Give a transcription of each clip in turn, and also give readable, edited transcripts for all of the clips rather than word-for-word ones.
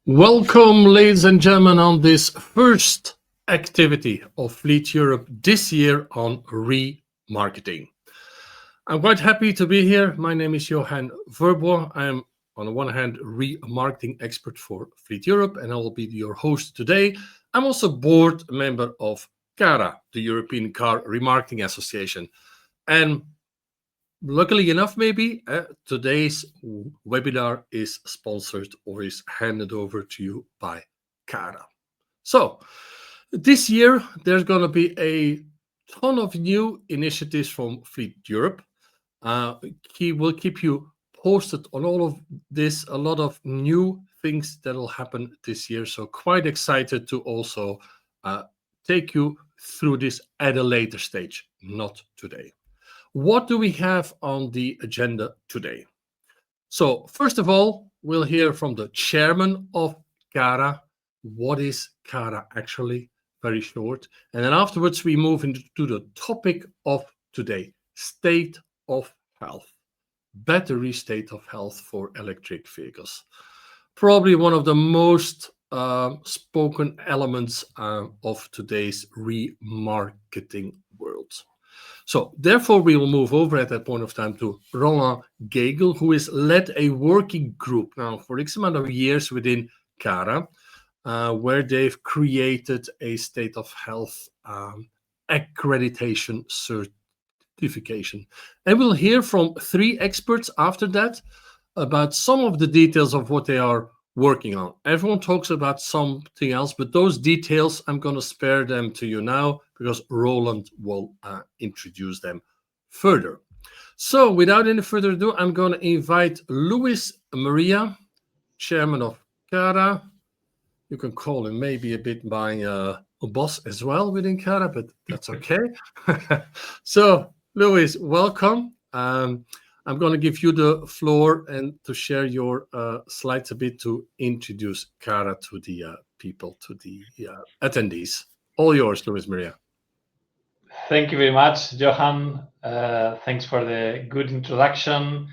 Welcome, ladies and gentlemen, on this first activity of Fleet Europe this year on remarketing. I'm quite happy to be here. My name is Johan Verboer. I am, on the one hand, remarketing expert for Fleet Europe, and I will be your host today. I'm also board member of CARA, the European Car Remarketing Association. And luckily enough, maybe today's webinar is sponsored or is handed over to you by CARA. So this year, there's going to be a ton of new initiatives from Fleet Europe. He will keep you posted on all of this, a lot of new things that will happen this year. So quite excited to also take you through this at a later stage, not today. What do we have on the agenda today? So first of all, we'll hear from the chairman of CARA. What is CARA actually? Very short. And then afterwards, we move into the topic of today, state of health, battery state of health for electric vehicles. Probably one of the most spoken elements of today's remarketing world. So therefore, we will move over at that point of time to Roland Gagel, who has led a working group now for X amount of years within CARA, where they've created a state of health accreditation certification. And we'll hear from three experts after that about some of the details of what they are working on. Everyone talks about something else, but those details, I'm going to spare them to you now because Roland will introduce them further. So without any further ado, I'm going to invite Luis Maria, chairman of CARA. You can call him maybe a bit my boss as well within CARA, but that's okay. So Luis, welcome. I'm going to give you the floor and to share your slides a bit to introduce CARA to the people, to the attendees. All yours, Luis Maria. Thank you very much, Johan. Thanks for the good introduction.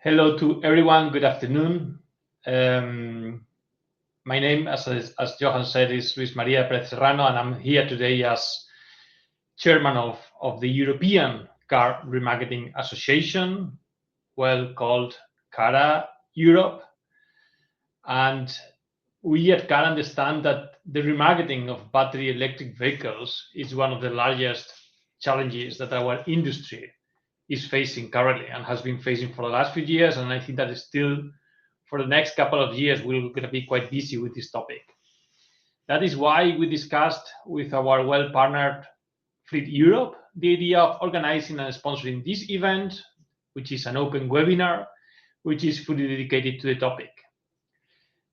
Hello to everyone. Good afternoon. My name, as Johan said, is Luis Maria Pérez-Serrano, and I'm here today as chairman of the European Car Remarketing Association, well called CARA Europe. And we at CARA understand that the remarketing of battery electric vehicles is one of the largest challenges that our industry is facing currently and has been facing for the last few years. And I think that still for the next couple of years, we're going to be quite busy with this topic. That is why we discussed with our well-partnered Fleet Europe the idea of organizing and sponsoring this event, which is an open webinar, which is fully dedicated to the topic.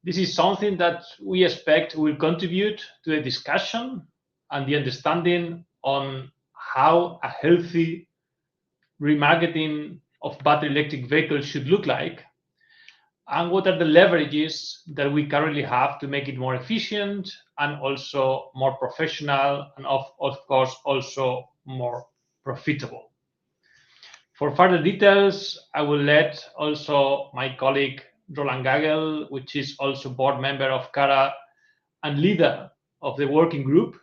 This is something that we expect will contribute to the discussion and the understanding on how a healthy remarketing of battery electric vehicles should look like, and what are the leverages that we currently have to make it more efficient and also more professional and of course also more profitable. For further details, I will let also my colleague Roland Gagel, which is also board member of CARA and leader of the working group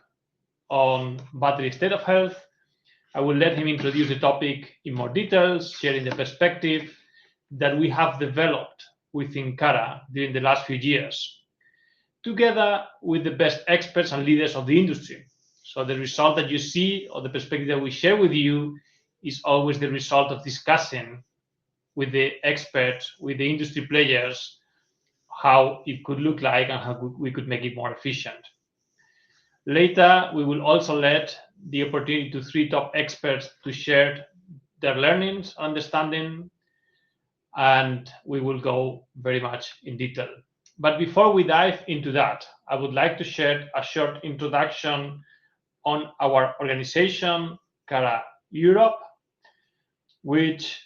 on battery state of health. I will let him introduce the topic in more details, sharing the perspective that we have developed within CARA during the last few years, together with the best experts and leaders of the industry. So the result that you see or the perspective that we share with you is always the result of discussing with the experts, with the industry players, how it could look like and how we could make it more efficient. Later, we will also let the opportunity to three top experts to share their learnings, understanding, and we will go very much in detail. But before we dive into that, I would like to share a short introduction on our organization, CARA Europe, which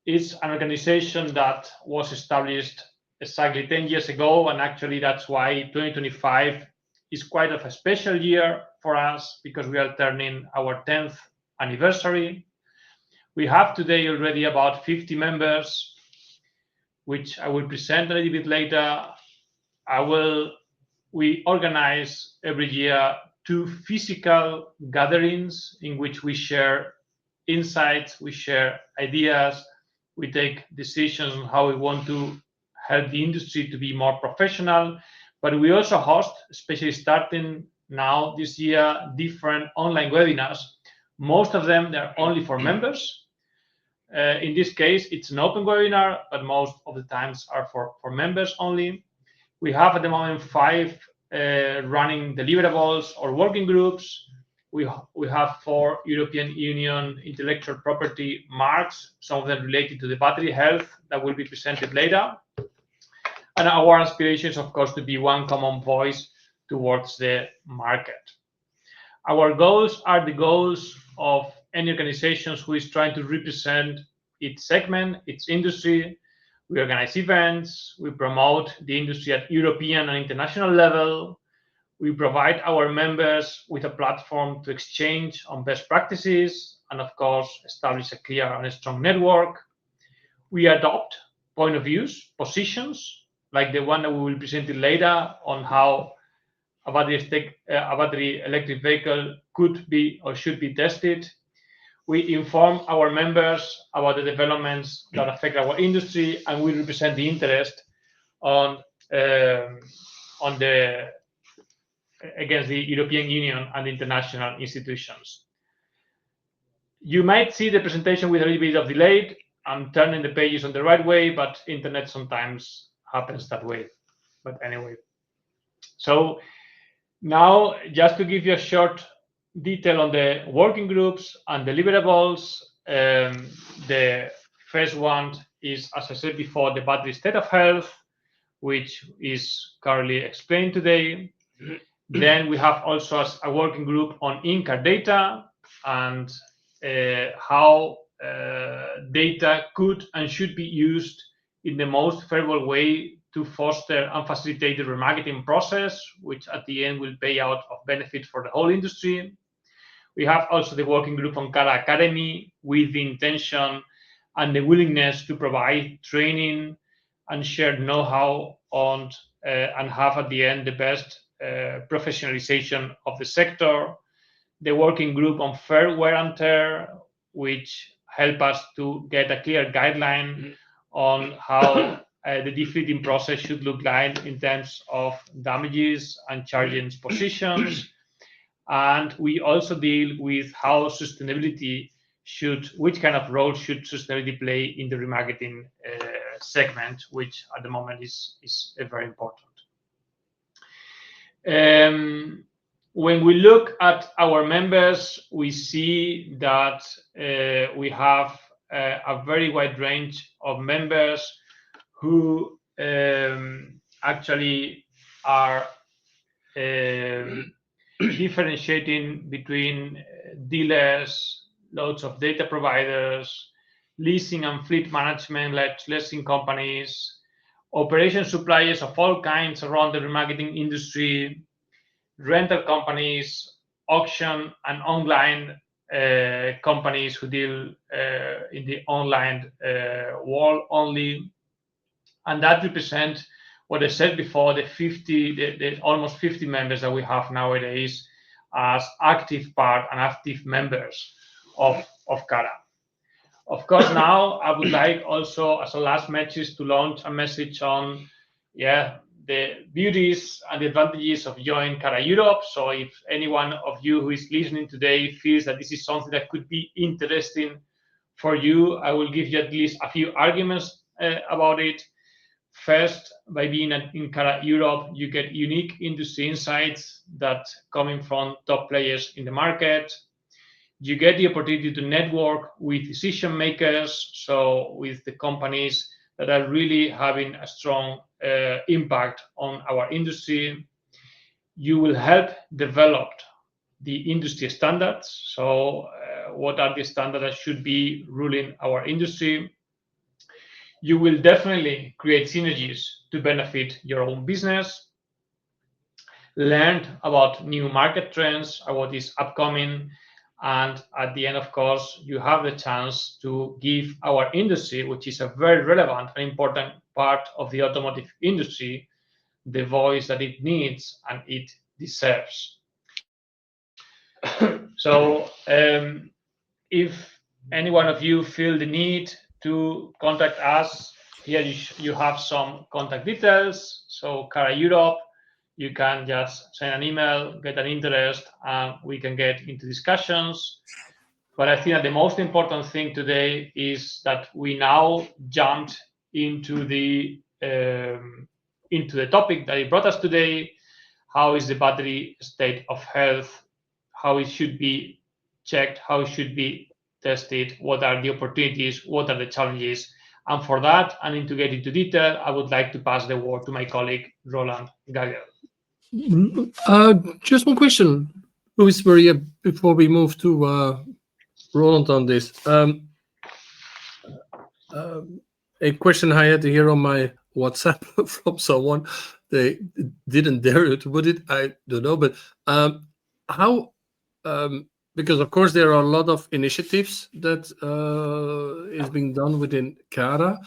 is an organization that was established exactly 10 years ago, and actually that's why 2025 is quite of a special year for us because we are turning our 10th anniversary. We have today already about 50 members, which I will present a little bit later. We organize every year 2 physical gatherings in which we share insights, we share ideas, we take decisions on how we want to help the industry to be more professional. But we also host, especially starting now this year, different online webinars. Most of them, they're only for members. In this case, it's an open webinar, but most of the times are for members only. We have at the moment 5 running deliverables or working groups. We have 4 European Union intellectual property marks, some of them related to the battery health that will be presented later. And our aspiration is, of course, to be one common voice towards the market. Our goals are the goals of any organization who is trying to represent its segment, its industry. We organize events, we promote the industry at European and international level. We provide our members with a platform to exchange on best practices and, of course, establish a clear and a strong network. We adopt point of views, positions, like the one that we will present later on how a battery electric vehicle could be or should be tested. We inform our members about the developments that affect our industry, and we represent the interest against the European Union and international institutions. You might see the presentation with a little bit of delay. I'm turning the pages on the right way, but internet sometimes happens that way. But anyway, so now just to give you a short detail on the working groups and deliverables. The first one is, as I said before, the battery state of health, which is currently explained today. Then we have also a working group on in-car data and how data could and should be used in the most favorable way to foster and facilitate the remarketing process, which at the end will pay out of benefit for the whole industry. We have also the working group on CARA Academy with the intention and the willingness to provide training and share know-how on and have at the end the best professionalization of the sector. The working group on fair wear and tear, which help us to get a clear guideline on how the defleeting process should look like in terms of damages and charging positions. And we also deal with how sustainability which kind of role should sustainability play in the remarketing segment, which at the moment is very important. When we look at our members, we see that we have a very wide range of members who actually are differentiating between dealers, loads of data providers, leasing and fleet management like leasing companies, operation suppliers of all kinds around the remarketing industry, rental companies, auction and online companies who deal in the online world only. And that represents what I said before, the almost 50 members that we have nowadays as active part and active members of CARA. Of course, now I would like also as a last message to launch a message on the beauties and the advantages of joining CARA Europe. So if anyone of you who is listening today feels that this is something that could be interesting for you, I will give you at least a few arguments about it. First, by being in CARA Europe, you get unique industry insights that coming from top players in the market. You get the opportunity to network with decision makers, so with the companies that are really having a strong impact on our industry. You will help develop the industry standards. So what are the standards that should be ruling our industry? You will definitely create synergies to benefit your own business, learn about new market trends, what is upcoming, and at the end, of course, you have the chance to give our industry, which is a very relevant and important part of the automotive industry, the voice that it needs and it deserves. So if any one of you feel the need to contact us, here you have some contact details. So CARA Europe, you can just send an email, get an interest, and we can get into discussions. But I think that the most important thing today is that we now jumped into the topic that it brought us today. How is the battery state of health? How it should be checked? How it should be tested? What are the opportunities? What are the challenges? And for that, and to get into detail, I would like to pass the word to my colleague Roland Gagel. Just one question, Luis Maria, before we move to Roland on this. A question I had here on my WhatsApp from someone. They didn't dare to put it. I don't know, but how? Because of course there are a lot of initiatives that is being done within CARA.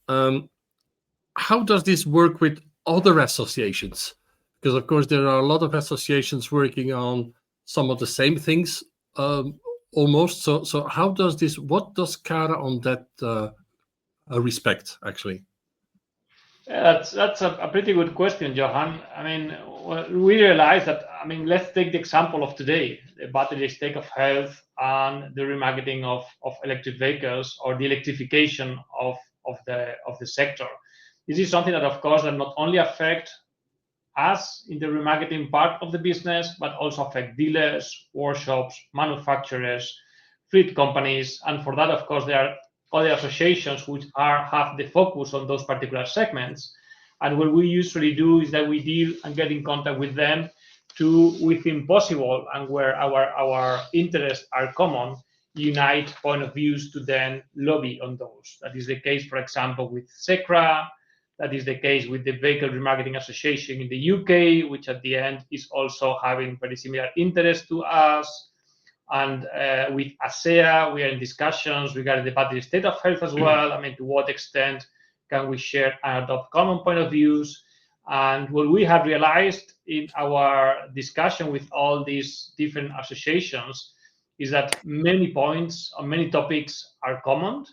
How does this work with other associations? Because of course there are a lot of associations working on some of the same things, almost. So how does this? What does CARA on that respect actually? That's a pretty good question, Johan. I mean, we realize that. I mean, let's take the example of today: the battery state of health and the remarketing of electric vehicles, or the electrification of the sector. This is something that, of course, that not only affect us in the remarketing part of the business, but also affect dealers, workshops, manufacturers, fleet companies, and for that, of course, there are other associations which have the focus on those particular segments. And what we usually do is that we deal and get in contact with them to, within possible and where our interests are common, unite point of views to then lobby on those. That is the case, for example, with CECRA. That is the case with the Vehicle Remarketing Association in the UK, which at the end is also having very similar interest to us. And with ASEA, we are in discussions regarding the battery state of health as well. I mean, to what extent can we share and adopt common point of views? And what we have realized in our discussion with all these different associations is that many points or many topics are common.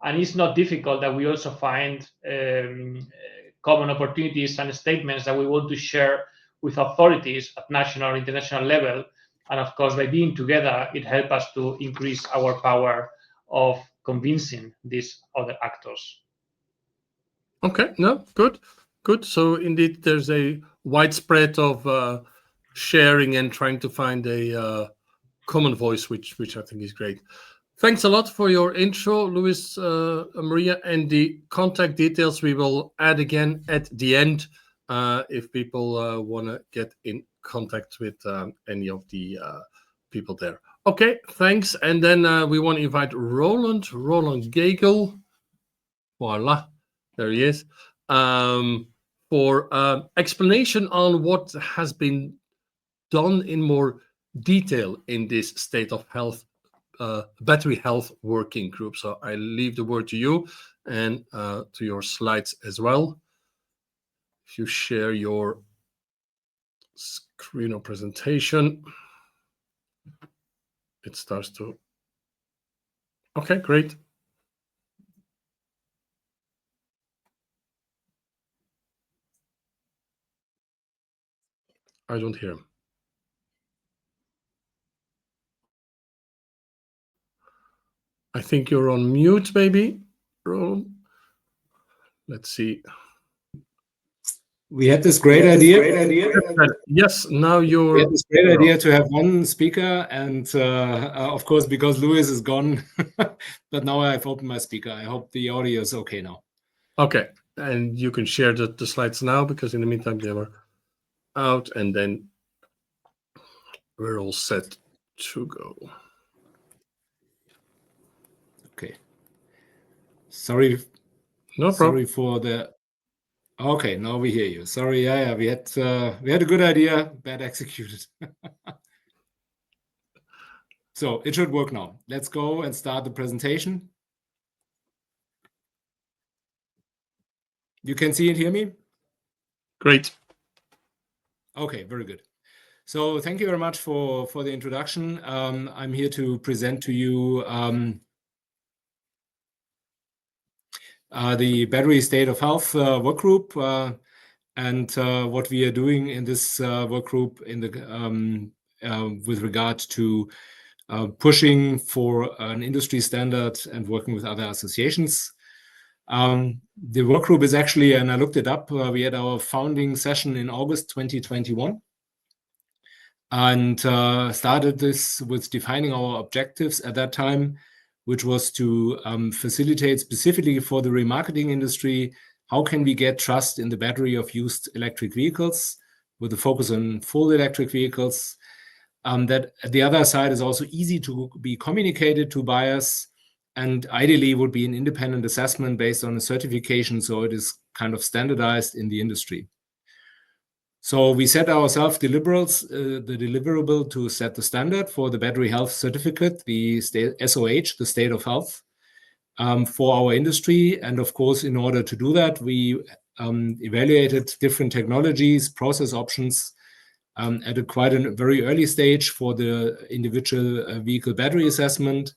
And it's not difficult that we also find common opportunities and statements that we want to share with authorities at national or international level. And of course, by being together, it helps us to increase our power of convincing these other actors. Okay, no, good. So indeed, there's a widespread of sharing and trying to find a common voice, which I think is great. Thanks a lot for your intro, Luis Maria, and the contact details we will add again at the end if people want to get in contact with any of the people there. Okay, thanks. And then we want to invite Roland Gagel. Voila, there he is. For explanation on what has been done in more detail in this state of health, battery health working group. So I leave the word to you and to your slides as well. If you share your screen or presentation, it starts to. Okay, great. I don't hear him. I think you're on mute, maybe, Roland. Let's see. We had this great idea. Yes, now you're. We had this great idea to have one speaker, and of course, because Luis is gone, but now I've opened my speaker. I hope the audio is okay now. Okay, and you can share the slides now, because in the meantime they were out, and then we're all set to go. Okay. Sorry. No problem. Sorry for the. Okay, now we hear you. Sorry, yeah, we had a good idea, bad executed. So it should work now. Let's go and start the presentation. You can see and hear me? Great. Okay, very good. So thank you very much for the introduction. I'm here to present to you the battery state of health work group and what we are doing in this work group in the with regard to pushing for an industry standard and working with other associations. The work group is actually, and I looked it up, we had our founding session in August 2021 and started this with defining our objectives at that time, which was to facilitate specifically for the remarketing industry, how can we get trust in the battery of used electric vehicles with a focus on full electric vehicles. That at the other side is also easy to be communicated to buyers and ideally would be an independent assessment based on a certification, so it is kind of standardized in the industry. So we set ourselves the deliverable to set the standard for the battery health certificate, the SOH, the state of health, for our industry. And of course, in order to do that, we evaluated different technologies, process options at a very early stage for the individual vehicle battery assessment,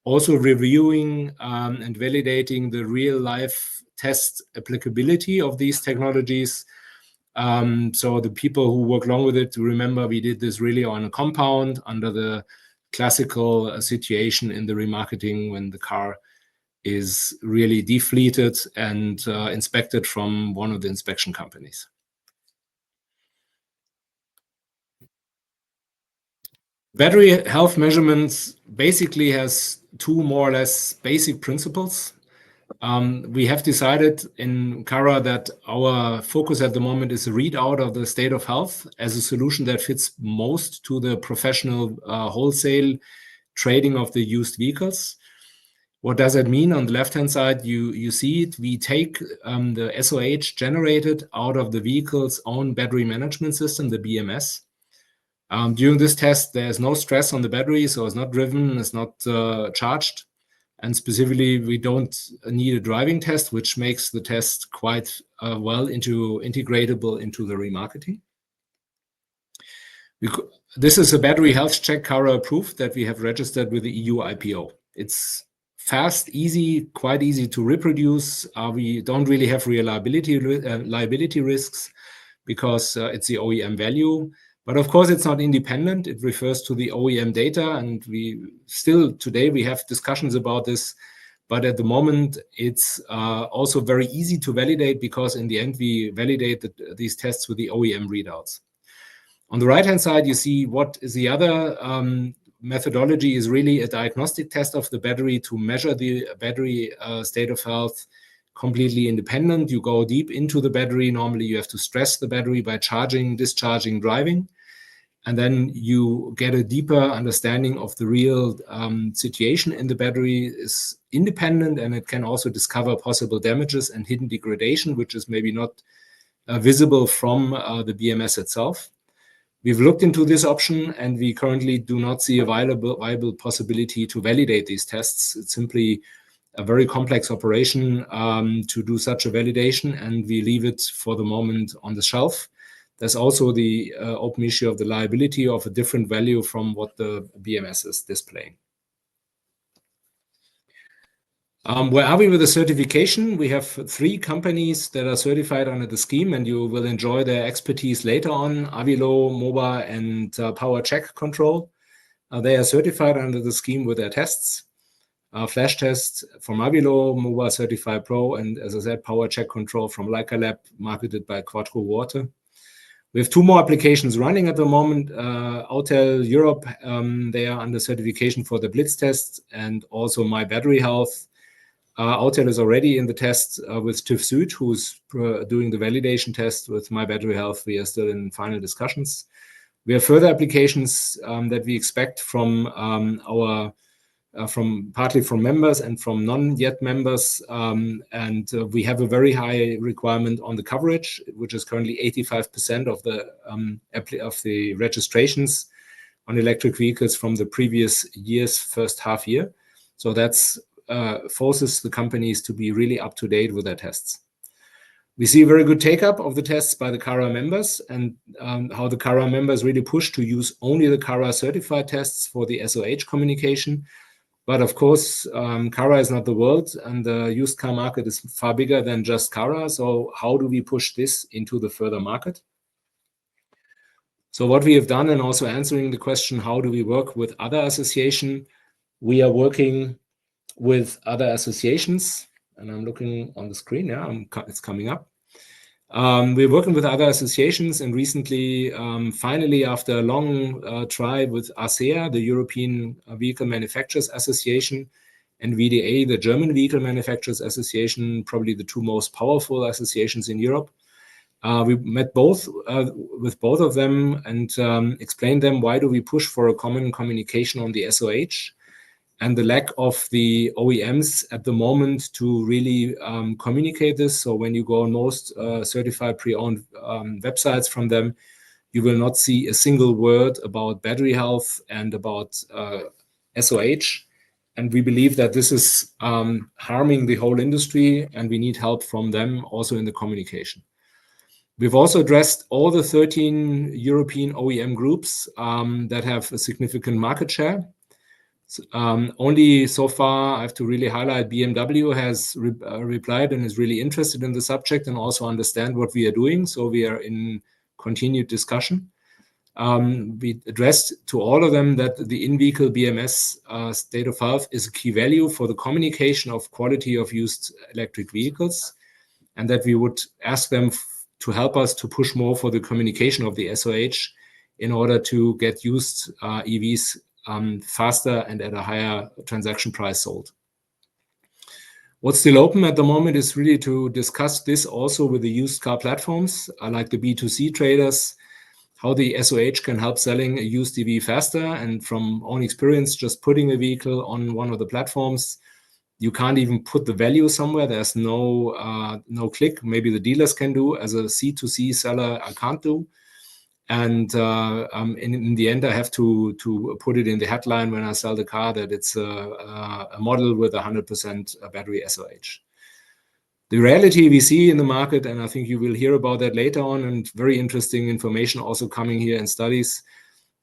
also reviewing and validating the real life test applicability of these technologies. So the people who work along with it, remember we did this really on a compound under the classical situation in the remarketing when the car is really defleeted and inspected from one of the inspection companies. Battery health measurements basically has two more or less basic principles. We have decided in CARA that our focus at the moment is a readout of the state of health as a solution that fits most to the professional wholesale trading of the used vehicles. What does that mean? On the left-hand side, you see it. We take the SOH generated out of the vehicle's own battery management system, the BMS. During this test, there's no stress on the battery, so it's not driven, it's not charged. And specifically, we don't need a driving test, which makes the test quite well integratable into the remarketing. This is a battery health check CARA approved that we have registered with the EU IPO. It's fast, easy, quite easy to reproduce. We don't really have liability risks because it's the OEM value. But of course, it's not independent. It refers to the OEM data. And today we have discussions about this. But at the moment, it's also very easy to validate because in the end, we validate these tests with the OEM readouts. On the right-hand side, you see what is the other methodology is really a diagnostic test of the battery to measure the battery state of health completely independent. You go deep into the battery. Normally, you have to stress the battery by charging, discharging, driving. And then you get a deeper understanding of the real situation in the battery is independent, and it can also discover possible damages and hidden degradation, which is maybe not visible from the BMS itself. We've looked into this option, and we currently do not see a viable possibility to validate these tests. It's simply a very complex operation to do such a validation, and we leave it for the moment on the shelf. There's also the open issue of the liability of a different value from what the BMS is displaying. Where are we with the certification? We have 3 companies that are certified under the scheme, and you will enjoy their expertise later on, Avilo, MOBA, and Power Check Control. They are certified under the scheme with their tests. Flash test from Avilo, MOBA Certify Pro, and as I said, Power Check Control from Leica Lab, marketed by Quattro Water. We have 2 more applications running at the moment. Autel Europe, they are under certification for the Blitz test and also My Battery Health. Autel is already in the test with TÜV Süd, who's doing the validation test with My Battery Health. We are still in final discussions. We have further applications that we expect from partly from members and from non-yet members. We have a very high requirement on the coverage, which is currently 85% of the registrations on electric vehicles from the previous year's first half year. So that's forces the companies to be really up to date with their tests. We see very good take-up of the tests by the CARA members, and how the CARA members really push to use only the CARA certified tests for the SOH communication. But of course, CARA is not the world, and the used car market is far bigger than just CARA. So how do we push this into the further market? So what we have done, and also answering the question, how do we work with other associations? We are working with other associations, and I'm looking on the screen. Yeah, it's coming up. We're working with other associations, and recently, finally, after a long try with ACEA, the European Vehicle Manufacturers Association, and VDA, the German Vehicle Manufacturers Association, probably the two most powerful associations in Europe. We met with both of them and explained them why do we push for a common communication on the SOH, and the lack of the OEMs at the moment to really communicate this. So when you go on most certified pre-owned websites from them, you will not see a single word about battery health and about SOH. And we believe that this is harming the whole industry, and we need help from them also in the communication. We've also addressed all the 13 European OEM groups that have a significant market share. Only so far, I have to really highlight, BMW has replied and is really interested in the subject and also understand what we are doing. So we are in continued discussion. We addressed to all of them that the in-vehicle BMS state of health is a key value for the communication of quality of used electric vehicles, and that we would ask them to help us to push more for the communication of the SOH in order to get used EVs faster and at a higher transaction price sold. What's still open at the moment is really to discuss this also with the used car platforms, like the B2C traders, how the SOH can help selling a used EV faster. And from own experience, just putting a vehicle on one of the platforms, you can't even put the value somewhere. There's no click. Maybe the dealers can do. As a C2C seller, I can't do. And in the end, I have to put it in the headline when I sell the car that it's a model with 100% battery SOH. The reality we see in the market, and I think you will hear about that later on, and very interesting information also coming here in studies,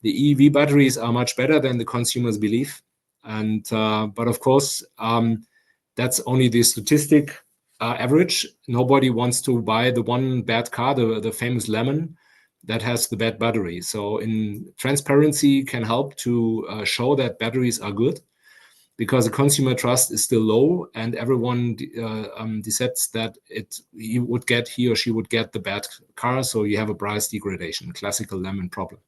the EV batteries are much better than the consumers believe. And but of course, that's only the statistic average. Nobody wants to buy the one bad car, the famous lemon, that has the bad battery. So in transparency can help to show that batteries are good, because the consumer trust is still low, and everyone decides that he or she would get the bad car. So you have a price degradation, classical lemon problem.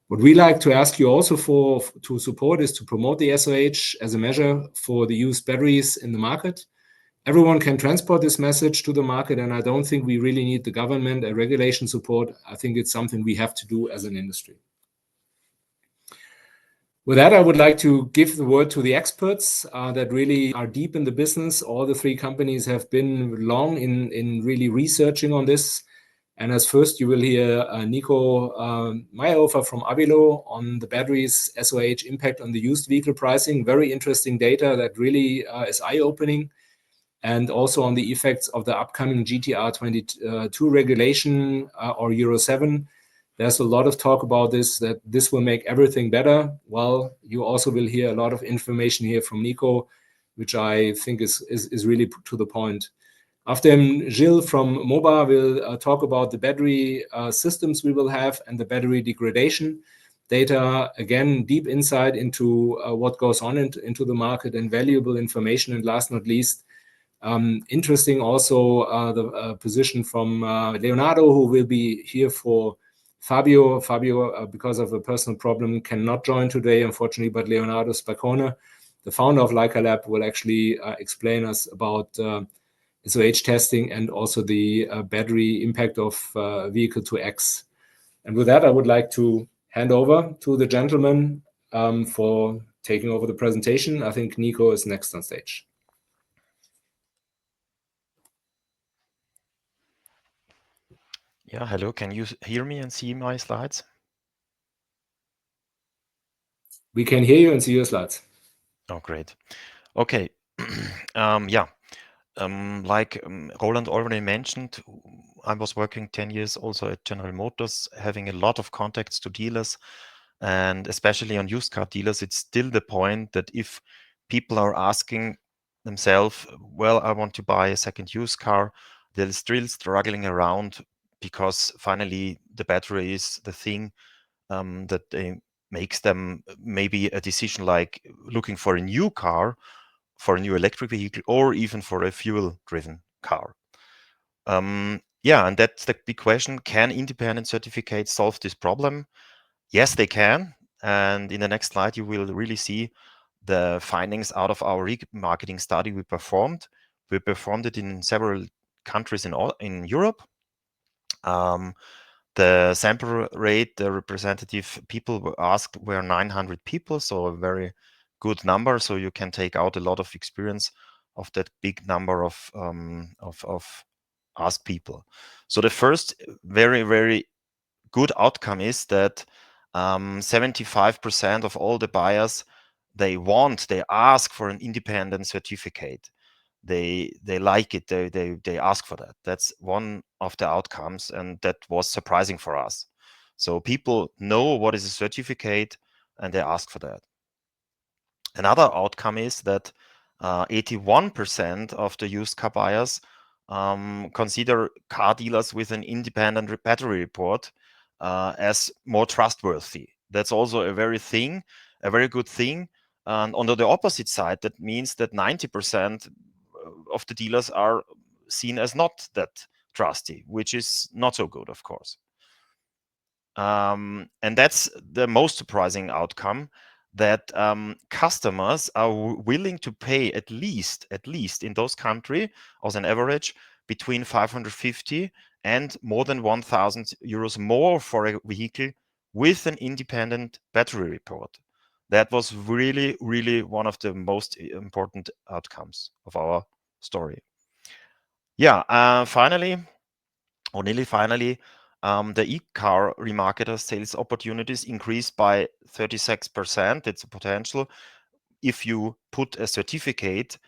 What we like to ask you also to support is to promote the SOH as a measure for the used batteries in the market. Everyone can transport this message to the market, and I don't think we really need the government and regulation support. I think it's something we have to do as an industry. With that, I would like to give the word to the experts that really are deep in the business. All the three companies have been long in really researching on this. And as first, you will hear Nico Meyerhofer from Avilo on the batteries SOH impact on the used vehicle pricing. Very interesting data that really is eye-opening. And also on the effects of the upcoming GTR 22 regulation or Euro 7. There's a lot of talk about this, that this will make everything better. Well, you also will hear a lot of information here from Nico, which I think is really to the point. After him, Gilles from MOBA will talk about the battery systems we will have and the battery degradation data. Again, deep insight into what goes on into the market and valuable information. And last but not least, interesting also the position from Leonardo, who will be here for Fabio. Fabio, because of a personal problem, cannot join today, unfortunately, but Leonardo Spaccone, the founder of Leica Lab, will actually explain us about SOH testing and also the battery impact of vehicle to X. And with that, I would like to hand over to the gentleman for taking over the presentation. I think Nico is next on stage. Yeah, hello. Can you hear me and see my slides? We can hear you and see your slides. Oh, great. Okay. Yeah. Like Roland already mentioned, I was working 10 years also at General Motors, having a lot of contacts to dealers, and especially on used car dealers. It's still the point that if people are asking themselves, well, I want to buy a second used car, they're still struggling around because finally the battery is the thing that they makes them maybe a decision like looking for a new car, for a new electric vehicle, or even for a fuel-driven car. Yeah, and that's the big question. Can independent certificates solve this problem? Yes, they can. And in the next slide, you will really see the findings out of our remarketing study we performed. We performed it in several countries in Europe. The sample rate, the representative people were asked were 900 people, so a very good number. So you can take out a lot of experience of that big number of asked people. So the first very good outcome is that 75% of all the buyers they ask for an independent certificate. They like it. They ask for that. That's one of the outcomes, and that was surprising for us. So people know what is a certificate, and they ask for that. Another outcome is that 81% of the used car buyers consider car dealers with an independent battery report as more trustworthy. That's also a very good thing. And on the opposite side, that means that 90% of the dealers are seen as not that trusty, which is not so good, of course. And that's the most surprising outcome, that customers are willing to pay at least in those countries, as an average, between 550 and more than 1,000 euros more for a vehicle with an independent battery report. That was really one of the most important outcomes of our story. Yeah, finally, or nearly finally, the e-car remarketer sales opportunities increased by 36%. It's a potential if you put a certificate,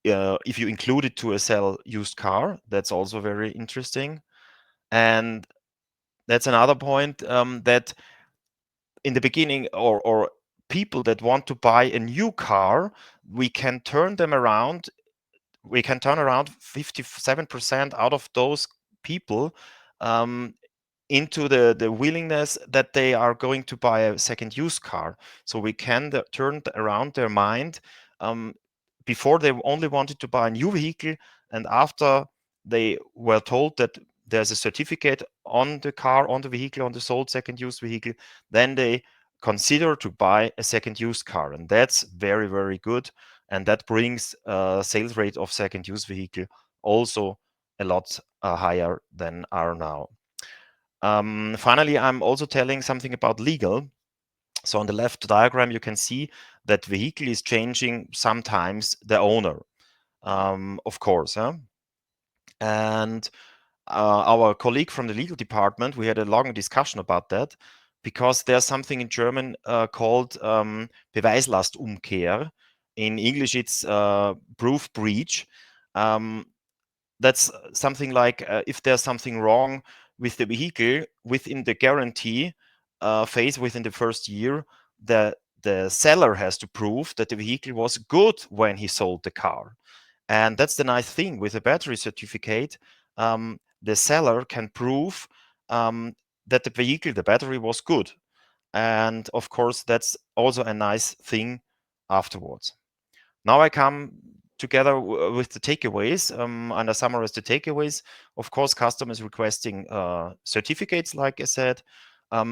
if you include it to a sell used car. That's also very interesting. And that's another point, that in the beginning, or people that want to buy a new car, we can turn around 57% out of those people into the willingness that they are going to buy a second used car. So we can turn around their mind. Before they only wanted to buy a new vehicle, and after they were told that there's a certificate on the car, on the vehicle, on the sold second used vehicle, then they consider to buy a second used car. And that's very good. And that brings sales rate of second used vehicle also a lot higher than are now. Finally, I'm also telling something about legal. So on the left diagram, you can see that vehicle is changing sometimes the owner, of course. And our colleague from the legal department, we had a long discussion about that, because there's something in German called Beweislastumkehr. In English, it's proof breach. That's something like if there's something wrong with the vehicle within the guarantee phase, within the first year, the seller has to prove that the vehicle was good when he sold the car. And that's the nice thing with a battery certificate. The seller can prove that the vehicle, the battery, was good. And of course, that's also a nice thing afterwards. Now I come together with the takeaways, and I summarize the takeaways. Of course, customers requesting certificates, like I said.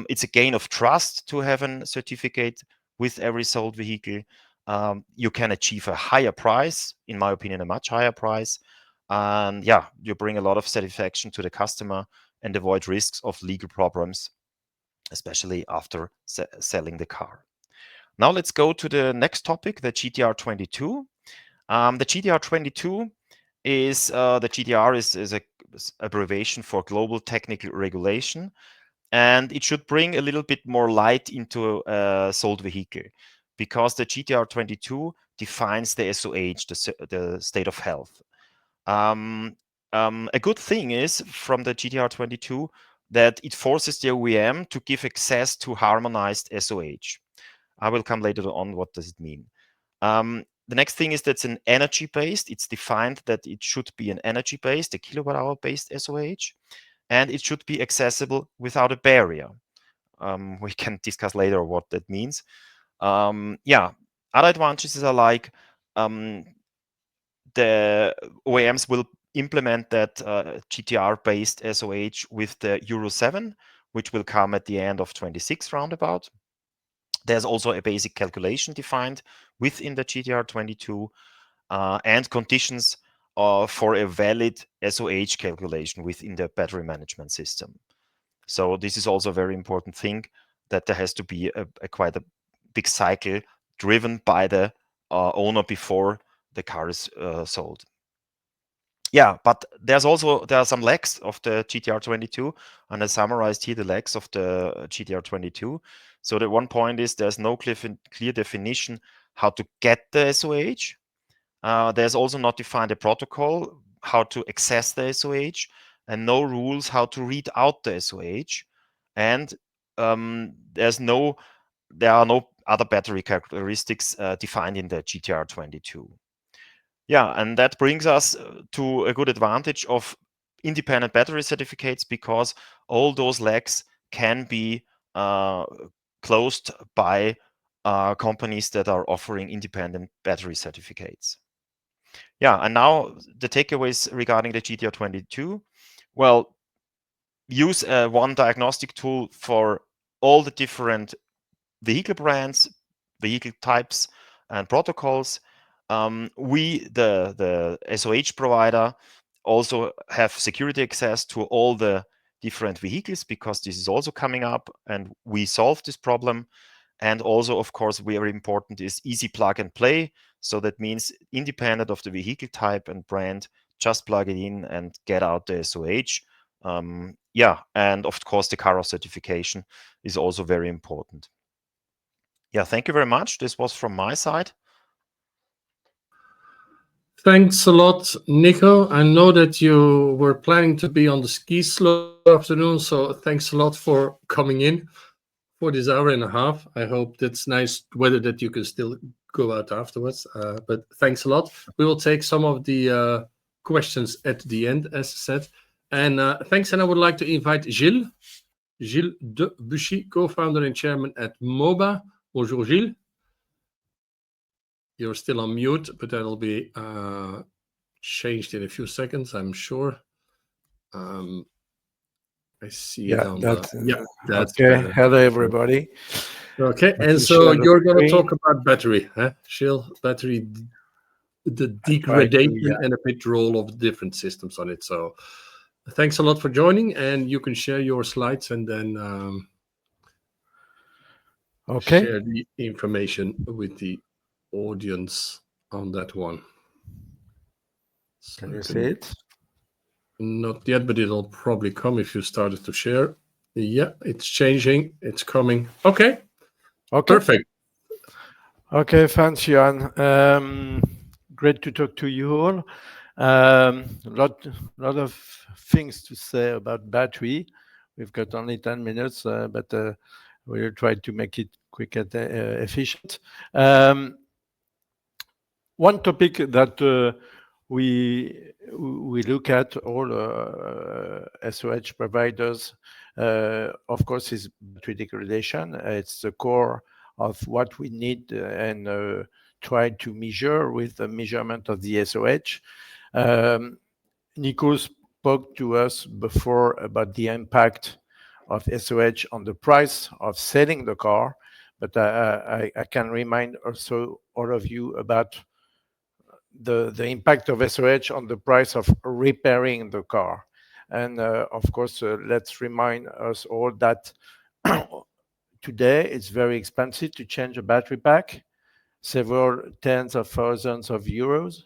It's a gain of trust to have a certificate with every sold vehicle. You can achieve a higher price, in my opinion, a much higher price. And yeah, you bring a lot of satisfaction to the customer and avoid risks of legal problems, especially after selling the car. Now let's go to the next topic, the GTR 22. The GTR 22 is the GTR is a abbreviation for Global Technical Regulation, and it should bring a little bit more light into a sold vehicle, because the GTR 22 defines the SOH, the state of health. A good thing is from the GTR 22 that it forces the OEM to give access to harmonized SOH. I will come later on what does it mean. The next thing is that's an energy-based. It's defined that it should be an energy-based, a kilowatt-hour-based SOH, and it should be accessible without a barrier. We can discuss later what that means. Yeah, other advantages are like the OEMs will implement that GTR-based SOH with the Euro 7, which will come at the end of 26 roundabout. There's also a basic calculation defined within the GTR 22 and conditions for a valid SOH calculation within the battery management system. So this is also a very important thing, that there has to be a quite a big cycle driven by the owner before the car is sold. Yeah, but there are some lacks of the GTR 22, and I summarized here the lacks of the GTR 22. So the one point is there's no clear definition how to get the SOH. There's also not defined a protocol how to access the SOH, and no rules how to read out the SOH. And there are no other battery characteristics defined in the GTR 22. Yeah, and that brings us to a good advantage of independent battery certificates, because all those lacks can be closed by companies that are offering independent battery certificates. Yeah, and now the takeaways regarding the GTR 22. Well, use one diagnostic tool for all the different vehicle brands, vehicle types, and protocols. We, the SOH provider, also have security access to all the different vehicles, because this is also coming up, and we solve this problem. And also, of course, very important is easy plug and play. So that means independent of the vehicle type and brand, just plug it in and get out the SOH. Yeah, and of course, the CARA certification is also very important. Yeah, thank you very much. This was from my side. Thanks a lot, Nico. I know that you were planning to be on the ski slope afternoon, so thanks a lot for coming in for this hour and a half. I hope that's nice weather that you can still go out afterwards. But thanks a lot. We will take some of the questions at the end, as I said. And thanks, and I would like to invite Gilles de Buchy, co-founder and chairman at MOBA. Bonjour, Gilles. You're still on mute, but that'll be changed in a few seconds, I'm sure. I see it on that's okay. Better. Hello, everybody. Okay, and so you're going to talk about battery, huh? Gilles, battery, the degradation and a bit role of different systems on it. So thanks a lot for joining, and you can share your slides and then share the information with the audience on that one. So can you see it? Not yet, but it'll probably come if you started to share. Yeah, it's changing. It's coming. Okay. Perfect. Okay, thanks, Johan. Great to talk to you all. Lot of things to say about battery. We've got only 10 minutes, but we'll try to make it quick and efficient. One topic that we look at all SOH providers, of course, is battery degradation. It's the core of what we need and try to measure with the measurement of the SOH. Nico spoke to us before about the impact of SOH on the price of selling the car, but I can remind also all of you about the impact of SOH on the price of repairing the car. And of course, let's remind us all that today it's very expensive to change a battery pack, several tens of thousands of euros.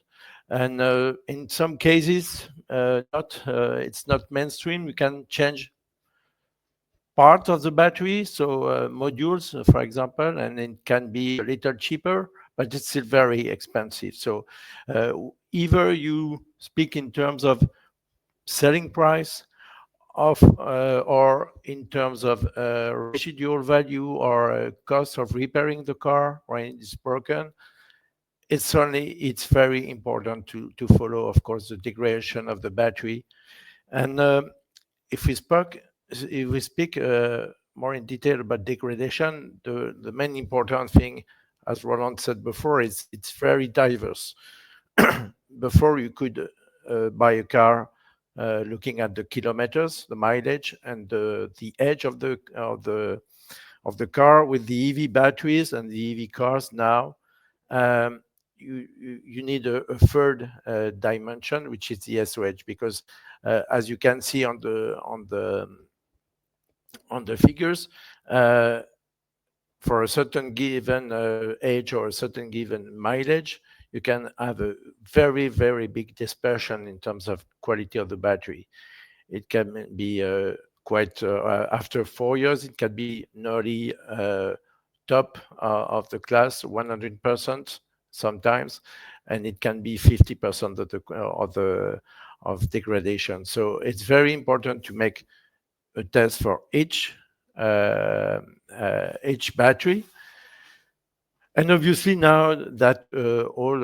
And in some cases, it's not mainstream. We can change part of the battery, so modules, for example, and it can be a little cheaper, but it's still very expensive. So either you speak in terms of selling price or in terms of residual value or cost of repairing the car when it's broken. It's very important to follow, of course, the degradation of the battery. And if we speak more in detail about degradation, the main important thing, as Roland said before, is it's very diverse. Before you could buy a car looking at the kilometers, the mileage, and the age of the car. With the EV batteries and the EV cars now, you need a third dimension, which is the SOH, because as you can see on the figures, for a certain given age or a certain given mileage, you can have a very, very big dispersion in terms of quality of the battery. It can be quite, after 4 years, it can be nearly top of the class, 100% sometimes, and it can be 50% of degradation. So it's very important to make a test for each battery. And obviously now that all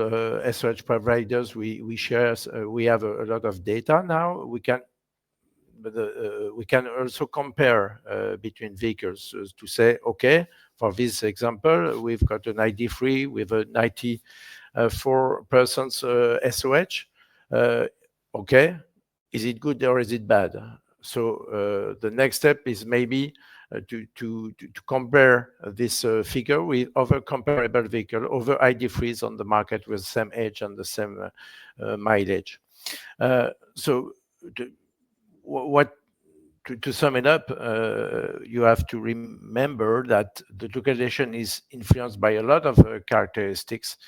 SOH providers we share, we have a lot of data now. We can also compare between vehicles to say, okay, for this example, we've got an ID3 with a 94% SOH. Okay, is it good or is it bad? So the next step is maybe to compare this figure with other comparable vehicle, other ID3s on the market with the same age and the same mileage. So to sum it up, you have to remember that the degradation is influenced by a lot of characteristics: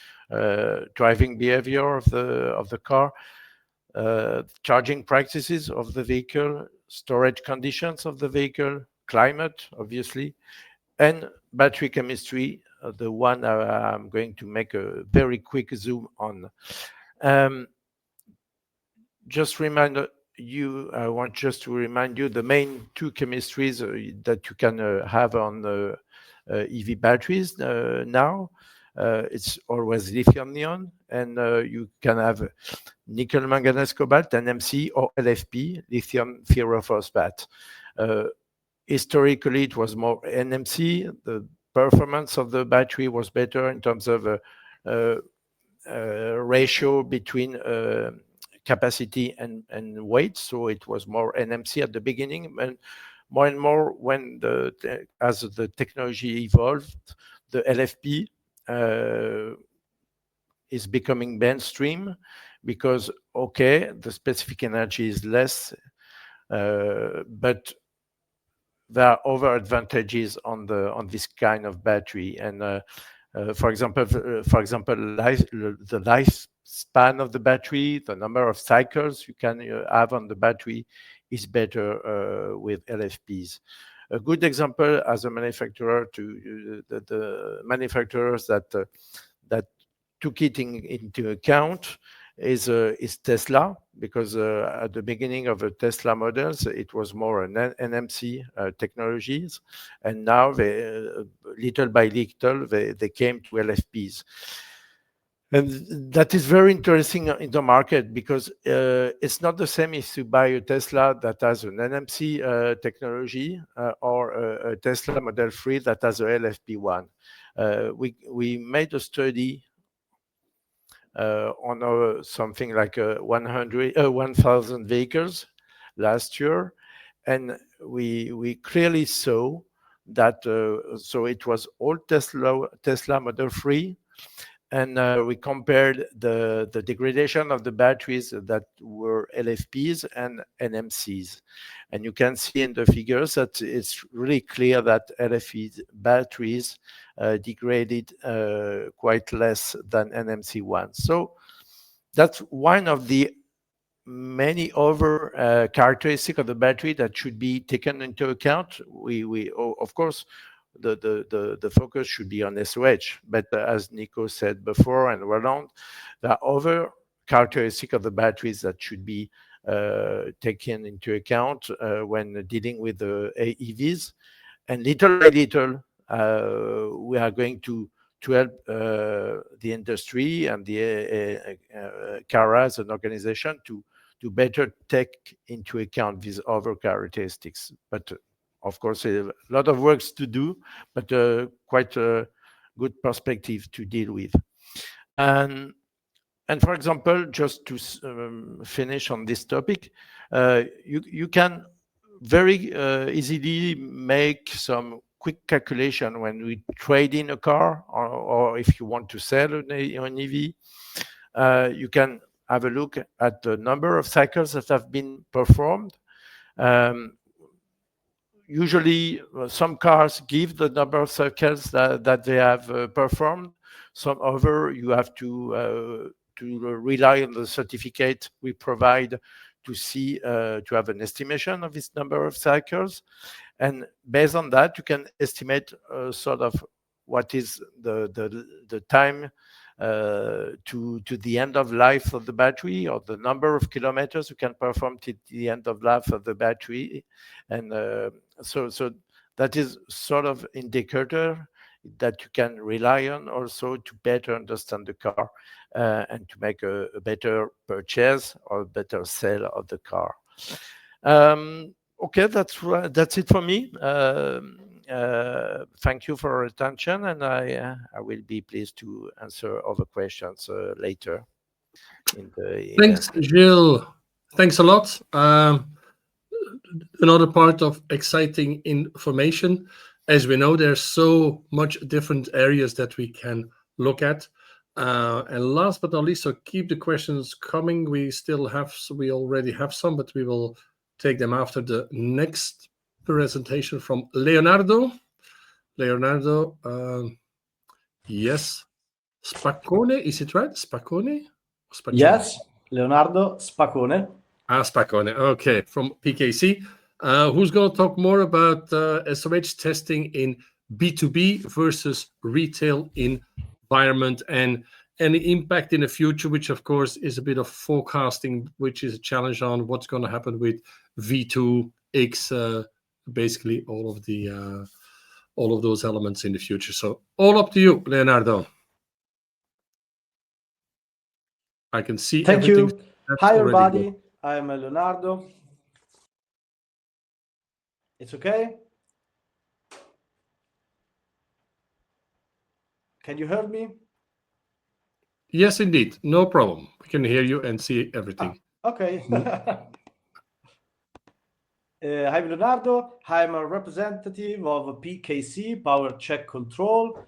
driving behavior of the car, charging practices of the vehicle, storage conditions of the vehicle, climate, obviously, and battery chemistry, the one I'm going to make a very quick zoom on. I want just to remind you the main two chemistries that you can have on EV batteries now. It's always lithium neon, and you can have nickel manganese cobalt, NMC, or LFP, lithium ferrophosphate. Historically, it was more NMC. The performance of the battery was better in terms of ratio between capacity and weight, so it was more NMC at the beginning. And more when as the technology evolved, the LFP is becoming mainstream because, okay, the specific energy is less, but there are other advantages on this kind of battery. And for example, the lifespan of the battery, the number of cycles you can have on the battery is better with LFPs. A good example as a manufacturer to the manufacturers that took it into account is Tesla, because at the beginning of the Tesla models, it was more an NMC technologies, and now they, little by little, they came to LFPs. And that is very interesting in the market, because it's not the same if you buy a Tesla that has an NMC technology or a Tesla Model 3 that has a LFP one. We made a study on something like 1,000 vehicles last year, and we clearly saw that so it was all Tesla Model 3, and we compared the degradation of the batteries that were LFPs and NMCs. And you can see in the figures that it's really clear that LFP batteries degraded quite less than NMC ones. So that's one of the many other characteristics of the battery that should be taken into account. We of course, the focus should be on SOH. But as Nico said before, and Roland, there are other characteristics of the batteries that should be taken into account when dealing with the EVs. And little by little, we are going to help the industry and the CARA as an organization to better take into account these other characteristics. But of course, a lot of work to do, but quite a good perspective to deal with. And for example, just to finish on this topic, you can very easily make some quick calculation when we trade in a car, or if you want to sell an EV. You can have a look at the number of cycles that have been performed. Usually, some cars give the number of cycles that they have performed. Some other, you have to rely on the certificate we provide to see to have an estimation of this number of cycles, and based on that, you can estimate sort of what is the time to the end of life of the battery, or the number of kilometers you can perform to the end of life of the battery, and so that is sort of indicator that you can rely on also to better understand the car and to make a better purchase or better sale of the car. Okay, that's it for me. Thank you for your attention, and I will be pleased to answer other questions later. Thanks, Gilles. Thanks a lot. Another part of exciting information. As we know, there's so much different areas that we can look at. And last but not least, so keep the questions coming. We already have some, but we will take them after the next presentation from Leonardo. Leonardo, yes, Spaccone, is it right? Spaccone? Yes, Leonardo Spaccone. Spaccone, okay, from PKC. Who's going to talk more about SOH testing in B2B versus retail environment and any impact in the future, which of course is a bit of forecasting, which is a challenge on what's going to happen with V2X, basically all of those elements in the future. So all up to you, Leonardo. I can see. Thank you. Hi, everybody. Good. I'm Leonardo. It's okay? Can you hear me? Yes, indeed. No problem. We can hear you and see everything. Okay. I'm Leonardo. I'm a representative of PKC, Power Check Control,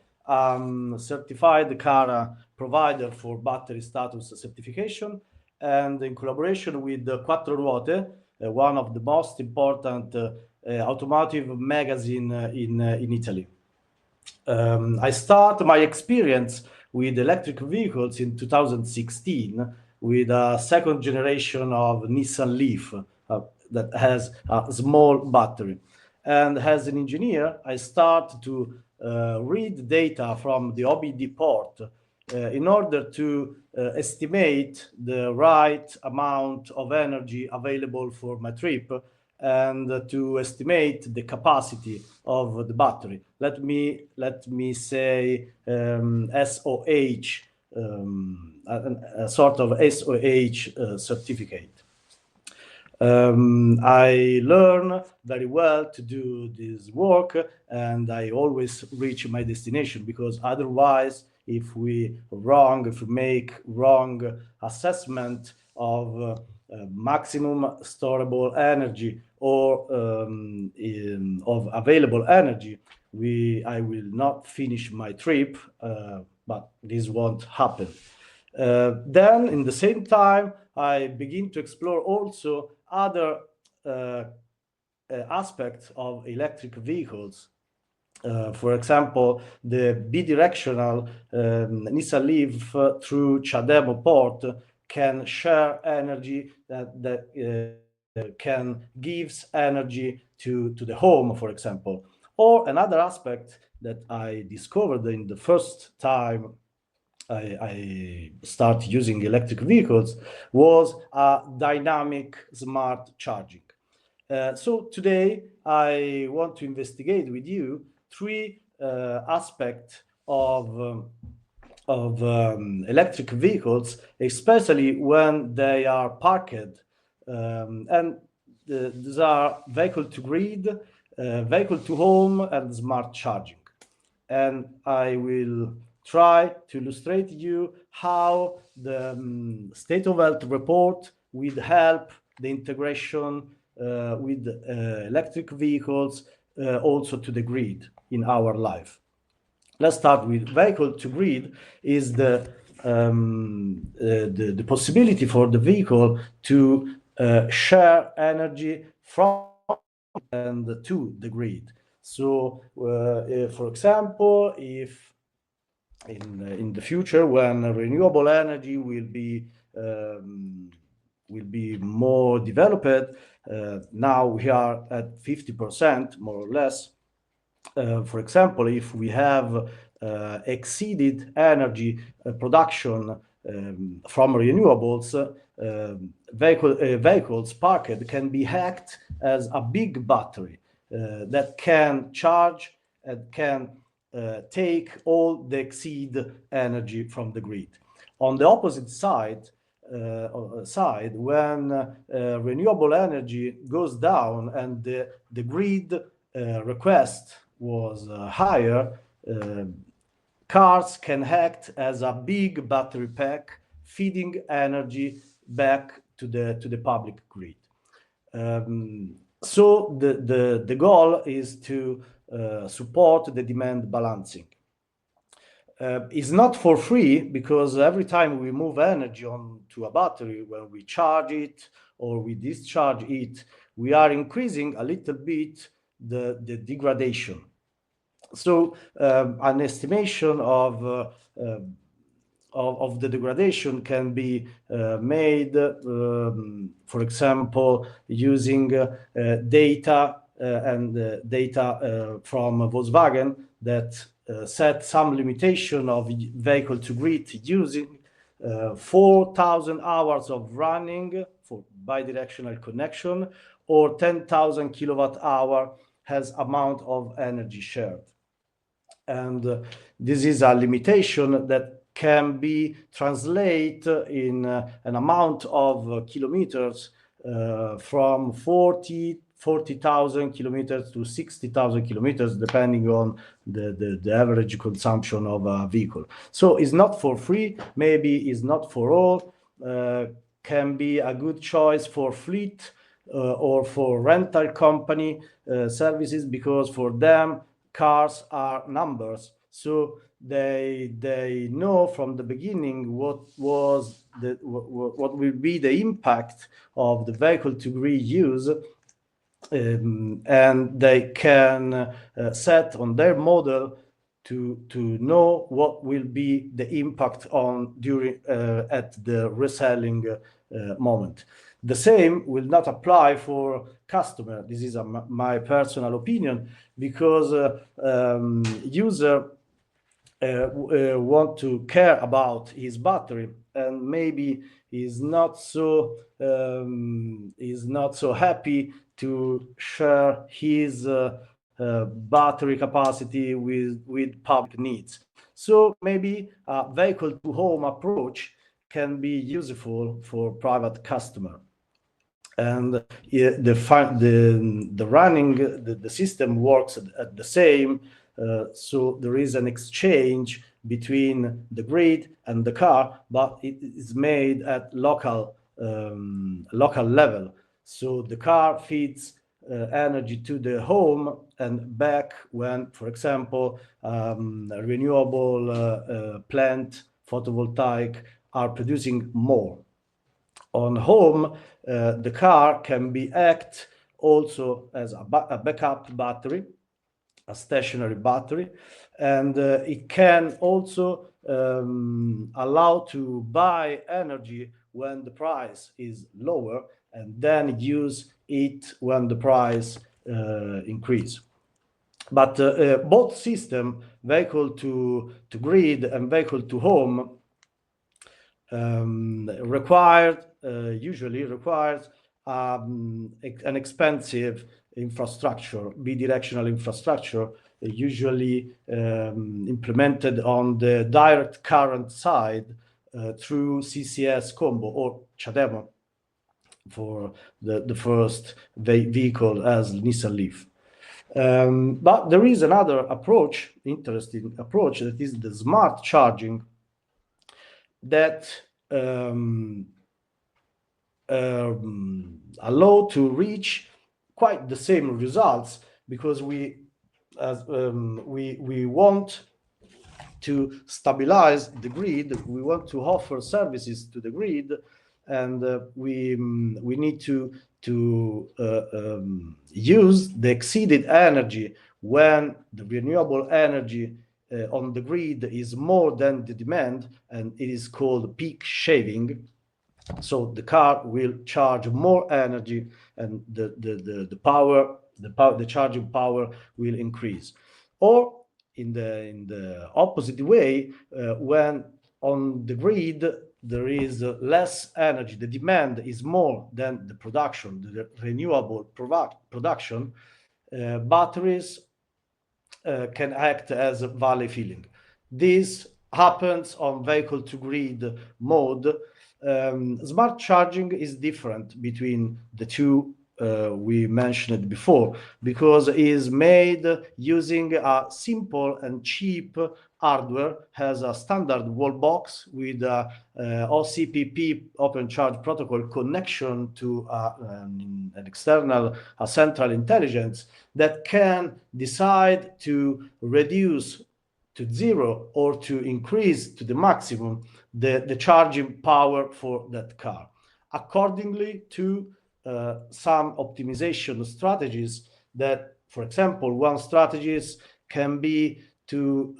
certified CARA provider for battery status certification, and in collaboration with Quattro Ruote, one of the most important automotive magazine in Italy. I start my experience with electric vehicles in 2016 with a second generation of Nissan Leaf that has a small battery. And as an engineer, I start to read data from the OBD port in order to estimate the right amount of energy available for my trip and to estimate the capacity of the battery. Let me say SOH, a sort of SOH certificate. I learn very well to do this work, and I always reach my destination, because otherwise, if we make wrong assessment of maximum storable energy or of available energy, I will not finish my trip, but this won't happen. Then, in the same time, I begin to explore also other aspects of electric vehicles. For example, the bidirectional Nissan Leaf through CHAdeMO port can share energy that can gives energy to the home, for example, Or another aspect that I discovered in the first time I start using electric vehicles was dynamic smart charging. So today I want to investigate with you three aspects of electric vehicles, especially when they are parked, and these are vehicle to grid, vehicle to home, and smart charging. And I will try to illustrate you how the state of health report will help the integration with electric vehicles also to the grid in our life. Let's start with vehicle to grid is the possibility for the vehicle to share energy from and to the grid. So, for example, if in the future when renewable energy will be more developed, now we are at 50% more or less. For example, if we have exceeded energy production from renewables, vehicles parked can be hacked as a big battery that can charge and can take all the exceed energy from the grid. On the opposite side, when renewable energy goes down and the grid request was higher, cars can act as a big battery pack feeding energy back to the public grid. So the goal is to support the demand balancing. It's not for free, because every time we move energy onto a battery, when we charge it or we discharge it, we are increasing a little bit the degradation. So an estimation of the degradation can be made, for example, using data from Volkswagen that set some limitation of vehicle to grid using 4,000 hours of running for bidirectional connection, or 10,000 kilowatt hour has amount of energy shared. And this is a limitation that can be translated in an amount of kilometers from 40,000 kilometers to 60,000 kilometers, depending on the average consumption of a vehicle. So it's not for free, maybe it's not for all, can be a good choice for fleet or for rental company services, because for them cars are numbers. So they know from the beginning what will be the impact of the vehicle to grid use, and they can set on their model to know what will be the impact on during at the reselling moment. The same will not apply for customer. This is my personal opinion, because user want to care about his battery, and maybe is not so happy to share his battery capacity with public needs. So maybe a vehicle to home approach can be useful for private customer. And the running the system works at the same, so there is an exchange between the grid and the car, but it is made at local level. So the car feeds energy to the home and back when, for example, renewable plant photovoltaic are producing more. On home, the car can be act also as a backup battery, a stationary battery, and it can also allow to buy energy when the price is lower, and then use it when the price increase. But both system, vehicle to grid and vehicle to home, usually requires an expensive infrastructure, bidirectional infrastructure, usually implemented on the direct current side through CCS combo or CHAdeMO for the first vehicle as Nissan Leaf. But there is another approach, interesting approach, that is the smart charging, that allow to reach quite the same results, because we want to stabilize the grid, we want to offer services to the grid, and we need to use the exceeded energy when the renewable energy on the grid is more than the demand, and it is called peak shaving. So the car will charge more energy, and the charging power will increase. Or in the opposite way, when on the grid there is less energy, the demand is more than the production, the renewable production, batteries can act as a valley filling. This happens on vehicle to grid mode. Smart charging is different between the two we mentioned before, because it is made using a simple and cheap hardware, has a standard wall box with a OCPP, Open Charge Protocol, connection to an external, a central intelligence that can decide to reduce to zero or to increase to the maximum the charging power for that car, accordingly to some optimization strategies. That, for example, one strategies can be to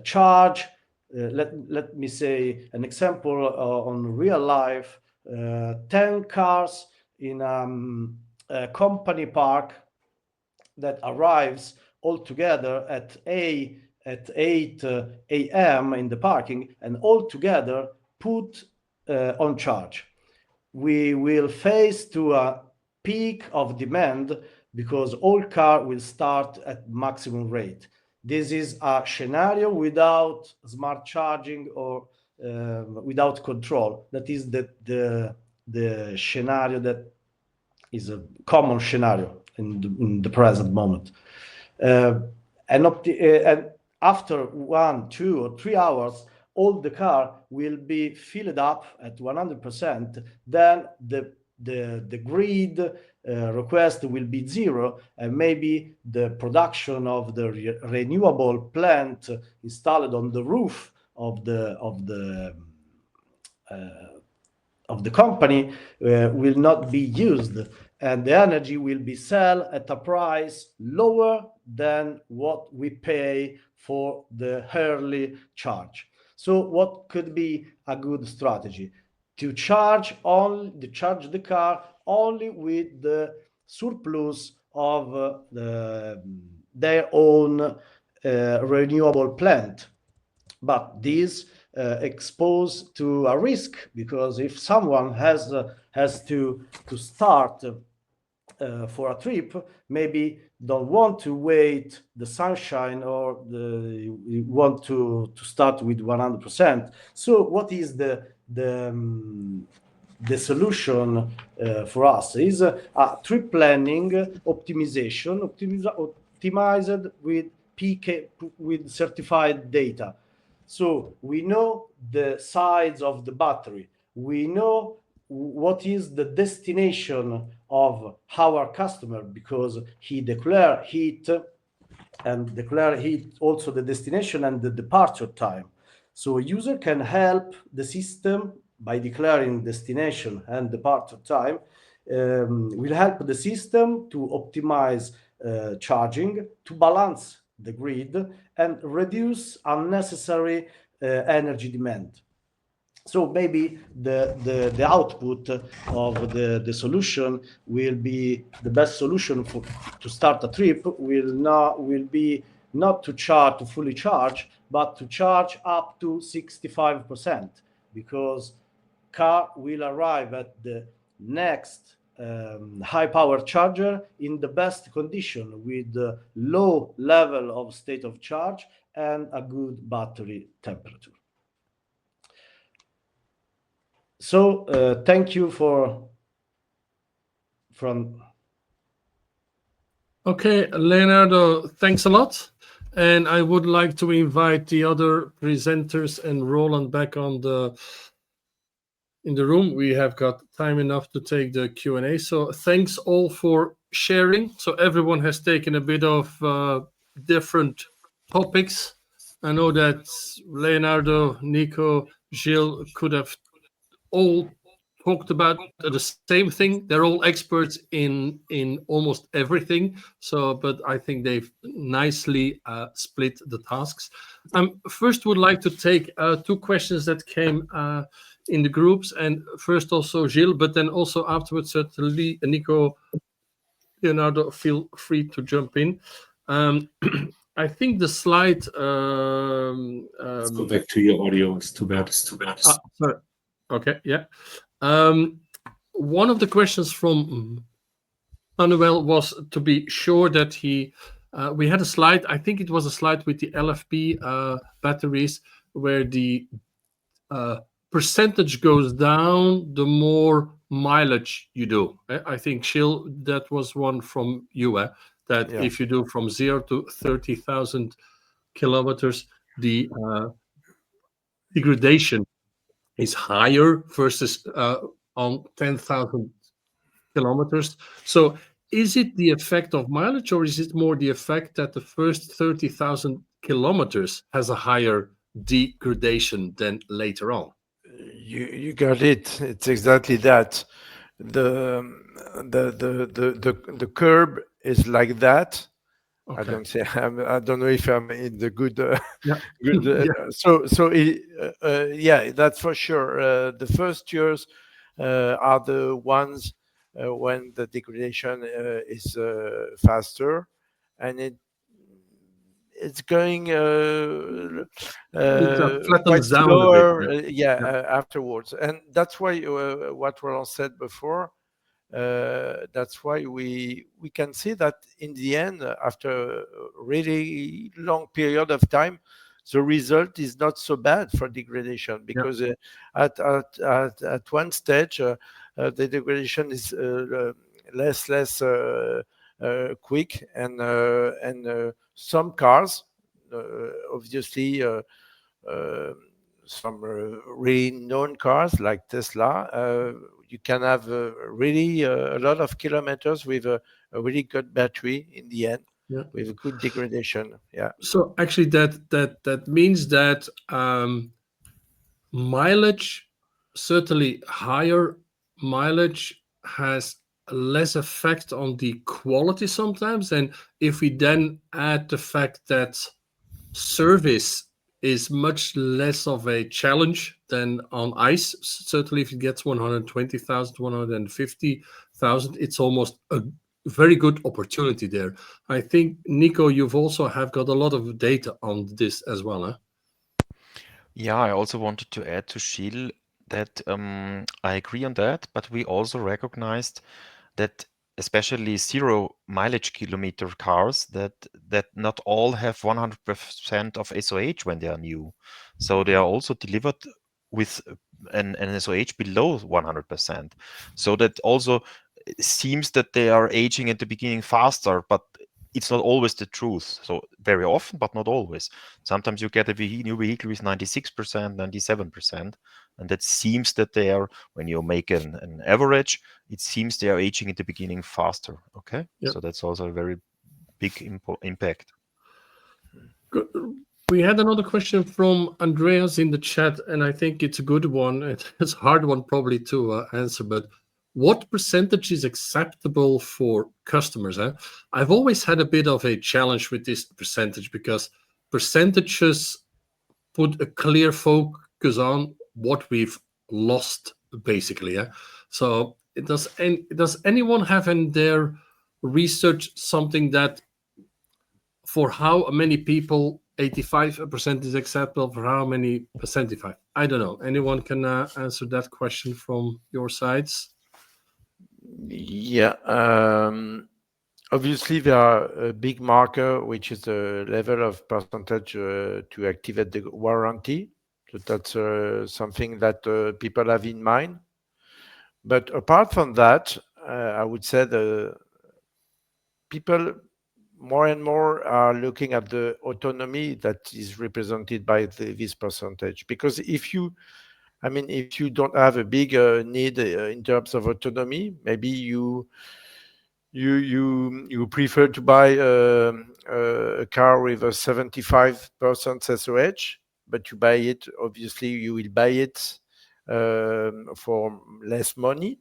charge, let me say an example on real life, 10 cars in a company park that arrives all together at 8 a.m. in the parking, and all together put on charge. We will face to a peak of demand, because all car will start at maximum rate. This is a scenario without smart charging or without control. That is the scenario that is a common scenario in the present moment. And after 1, 2, or 3 hours, all the car will be filled up at 100%. Then the grid request will be zero, and maybe the production of the renewable plant installed on the roof of the company will not be used, and the energy will be sold at a price lower than what we pay for the early charge. So what could be a good strategy? To charge the car only with the surplus of their own renewable plant. But this exposed to a risk, because if someone has to start for a trip, maybe don't want to wait the sunshine, or want to start with 100%. So what is the solution for us is a trip planning optimization, optimized with PK, with certified data. So we know the size of the battery, we know what is the destination of our customer, because he declare heat, and declare heat also the destination and the departure time. So a user can help the system by declaring destination and departure time, will help the system to optimize charging, to balance the grid, and reduce unnecessary energy demand. So maybe the output of the solution will be the best solution to start a trip will be not to fully charge, but to charge up to 65%, because car will arrive at the next high power charger in the best condition, with low level of state of charge and a good battery temperature. So thank you from. Okay, Leonardo, thanks a lot. And I would like to invite the other presenters and Roland back in the room. We have got time enough to take the Q&A. So thanks all for sharing. So everyone has taken a bit of different topics. I know that Leonardo, Nico, Gilles could have all talked about the same thing. They're all experts in almost everything. So, but I think they've nicely split the tasks. First, would like to take two questions that came in the groups, and first also Gilles, but then also afterwards certainly Nico, Leonardo, feel free to jump in. I think the slide. Let's go back to your audio. It's too bad. Sorry. Okay, yeah. One of the questions from Manuel was to be sure that we had a slide. I think it was a slide with the LFP batteries, where the percentage goes down the more mileage you do. I think, Gilles, that was one from you, that if you do from 0 to 30,000 kilometers, the degradation is higher versus on 10,000 kilometers. So is it the effect of mileage, or is it more the effect that the first 30,000 kilometers has a higher degradation than later on? You got it. It's exactly that. The curve is like that. Okay. I don't know if I'm in the good. So yeah, that's for sure. The first years are the ones when the degradation is faster, and it's going quite slower, afterwards. And that's why what Roland said before. That's why we can see that in the end, after a really long period of time, the result is not so bad for degradation, because at one stage the degradation is less quick, and some cars, obviously, some really known cars like Tesla, you can have really a lot of kilometers with a really good battery in the end, with a good degradation. Yeah. So actually, that means that mileage, certainly higher mileage, has less effect on the quality sometimes. And if we then add the fact that service is much less of a challenge than on ICE, certainly if it gets 120,000, 150,000, it's almost a very good opportunity there. I think, Nico, you've also have got a lot of data on this as well, huh? Yeah, I also wanted to add to Gilles that I agree on that, but we also recognized that especially 0 mileage kilometer cars, that not all have 100% of SOH when they are new. So they are also delivered with an SOH below 100%. So that also seems that they are aging at the beginning faster, but it's not always the truth. So very often, but not always. Sometimes you get a new vehicle with 96%, 97%, and that seems that they are, when you make an average, it seems they are aging at the beginning faster. Okay, so that's also a very big impact. Good. We had another question from Andreas in the chat, and I think it's a good one. It's a hard one probably to answer, but what percentage is acceptable for customers? I've always had a bit of a challenge with this percentage, because percentages put a clear focus on what we've lost, basically. Yeah. So does anyone have in their research something that for how many people 85% is acceptable, for how many 75? I don't know. Anyone can answer that question from your sides? Yeah. Obviously, there are a big marker, which is the level of percentage to activate the warranty. So that's something that people have in mind. But apart from that, I would say the people more and more are looking at the autonomy that is represented by this percentage. Because if you don't have a big need in terms of autonomy, maybe you prefer to buy a car with a 75% SOH, but you buy it, obviously you will buy it for less money.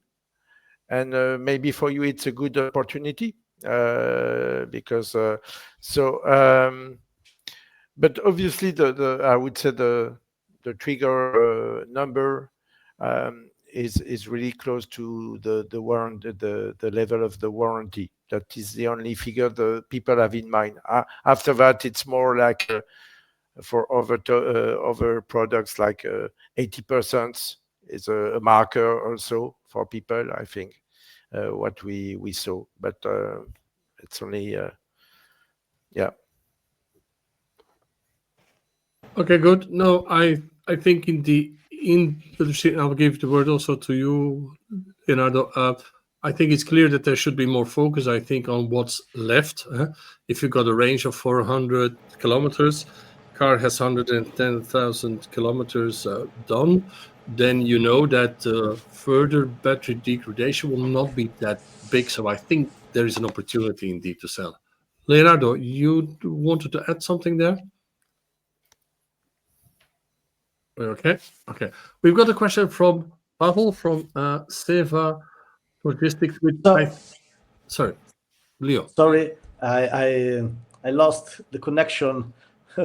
And maybe for you it's a good opportunity because but obviously the I would say the trigger number is really close to the warranty, the level of the warranty. That is the only figure the people have in mind. After that, it's more like for other products like 80% is a marker also for people, I think. What we saw, but it's only yeah. Okay, good. No, I think I'll give the word also to you, Leonardo. I think it's clear that there should be more focus, I think, on what's left. If you've got a range of 400 kilometers, car has 110,000 kilometers done, then you know that further battery degradation will not be that big. So I think there is an opportunity indeed to sell. Leonardo, you wanted to add something there? Okay. We've got a question from Pavel from Seva Logistics. Sorry, Leo. Sorry, I lost the connection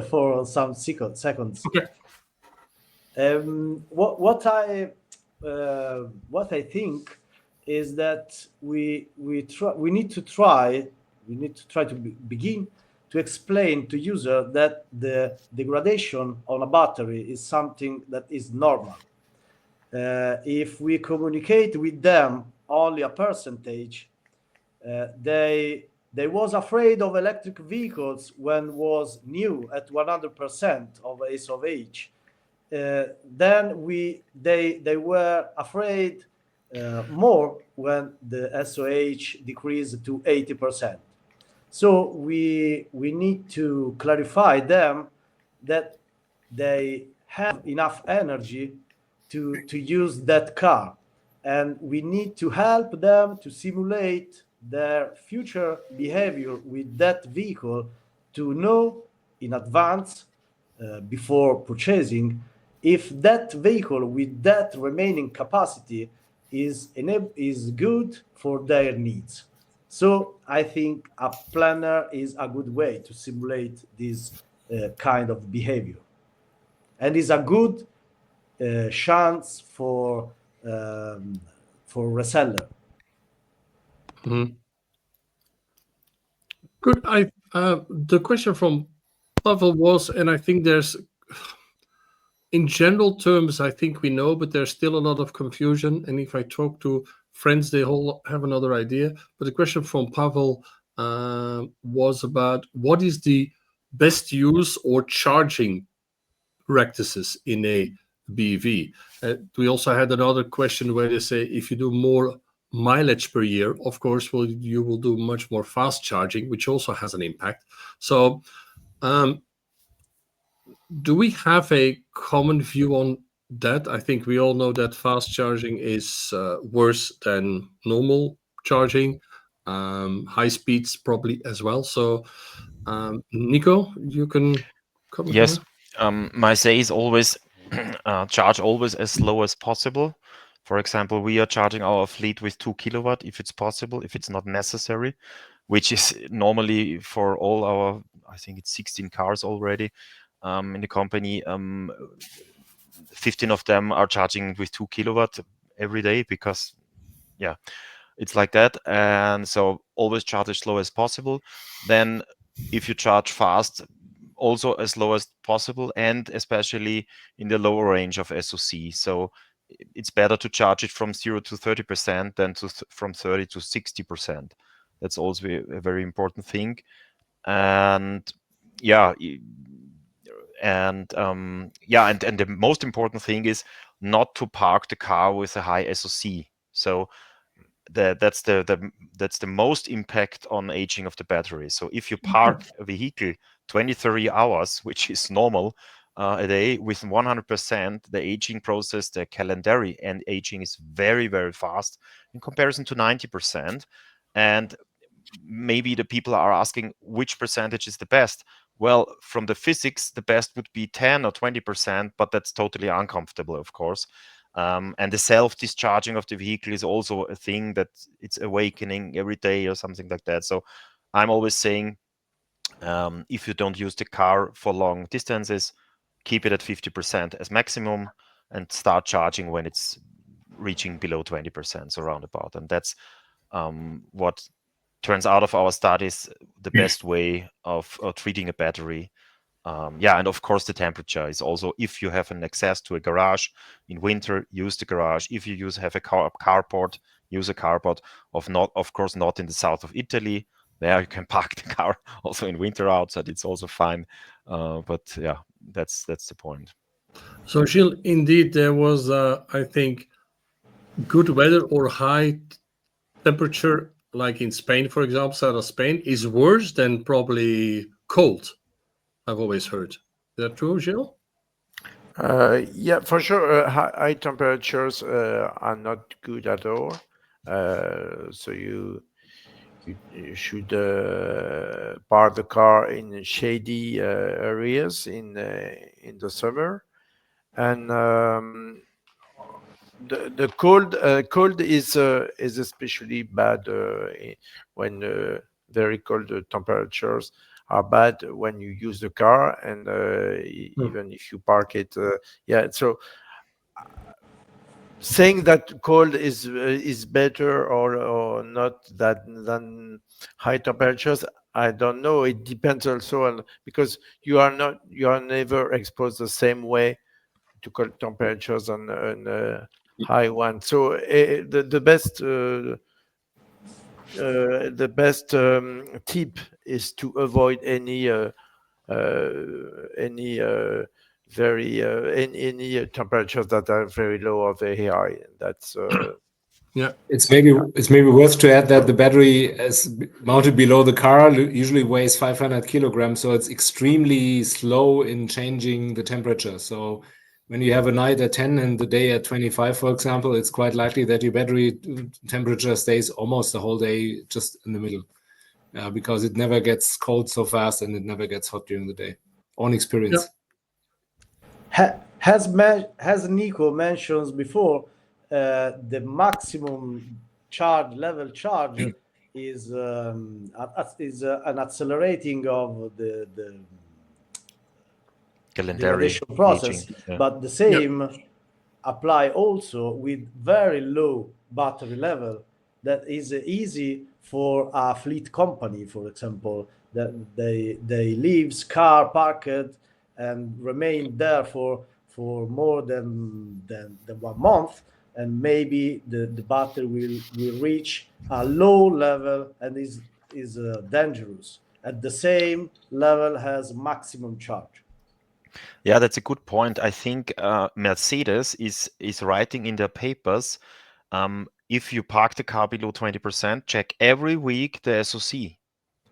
for some seconds. Okay. What I think is that we need to try to begin to explain to user that the degradation on a battery is something that is normal. If we communicate with them only a percentage, they was afraid of electric vehicles when was new at 100% of SOH. Then they were afraid more when the SOH decreased to 80%. So we need to clarify them that they have enough energy to use that car, and we need to help them to simulate their future behavior with that vehicle to know in advance before purchasing if that vehicle with that remaining capacity is good for their needs. So I think a planner is a good way to simulate this kind of behavior, and is a good chance for reseller. Mm-hmm. Good. The question from Pavel was, and I think there's, in general terms, I think we know, but there's still a lot of confusion. And if I talk to friends, they all have another idea. But the question from Pavel was about what is the best use or charging practices in a BEV. We also had another question where they say if you do more mileage per year, of course, you will do much more fast charging, which also has an impact. So do we have a common view on that? I think we all know that fast charging is worse than normal charging. High speeds probably as well. So Nico, you can comment. Yes. My say is always charge always as slow as possible. For example, we are charging our fleet with 2 kilowatt if it's possible, if it's not necessary, which is normally for all our, I think it's 16 cars already in the company. 15 of them are charging with 2 kilowatt every day because, yeah, it's like that. And so always charge as slow as possible. Then if you charge fast, also as slow as possible, and especially in the lower range of SOC. So it's better to charge it from 0 to 30% than from 30 to 60%. That's also a very important thing. And yeah, and the most important thing is not to park the car with a high SOC. So that's the most impact on aging of the battery. So if you park a vehicle 20-30 hours, which is normal a day, with 100%, the aging process, the calendary and aging is very, very fast in comparison to 90%. And maybe the people are asking which percentage is the best. Well, from the physics, the best would be 10 or 20%, but that's totally uncomfortable, of course. And the self-discharging of the vehicle is also a thing that it's awakening every day or something like that. So I'm always saying, if you don't use the car for long distances, keep it at 50% as maximum and start charging when it's reaching below 20%, so roundabout. And that's what turns out of our studies the best way of treating a battery. And of course the temperature is also, if you have an access to a garage in winter, use the garage. If you have a carport, use a carport. Of course not in the south of Italy. There you can park the car also in winter outside. It's also fine. But yeah, that's the point. So Gilles, indeed, there was, I think, good weather or high temperature, like in Spain, for example, south of Spain, is worse than probably cold. I've always heard. Is that true, Gilles? Yeah, for sure. High temperatures are not good at all. So you should park the car in shady areas in the summer, and the cold is especially bad when very cold temperatures are bad when you use the car, and even if you park it. So saying that cold is better or not than high temperatures, I don't know. It depends also on, because you are never exposed the same way to cold temperatures on high one. So the best tip is to avoid any temperatures that are very low or very high. That's yeah. It's maybe worth to add that the battery is mounted below the car usually weighs 500 kilograms, so it's extremely slow in changing the temperature. So when you have a night at 10 and the day at 25, for example, it's quite likely that your battery temperature stays almost the whole day just in the middle, because it never gets cold so fast and it never gets hot during the day. On experience. As Nico mentions before, the maximum level charge is an accelerating of the degradation process, but the same apply also with very low battery level. That is easy for a fleet company, for example, that they leaves car parked and remain there for more than 1 month, and maybe the battery will reach a low level and is dangerous. At the same level has maximum charge. Yeah, that's a good point. I think Mercedes is writing in their papers, if you park the car below 20%, check every week the SOC,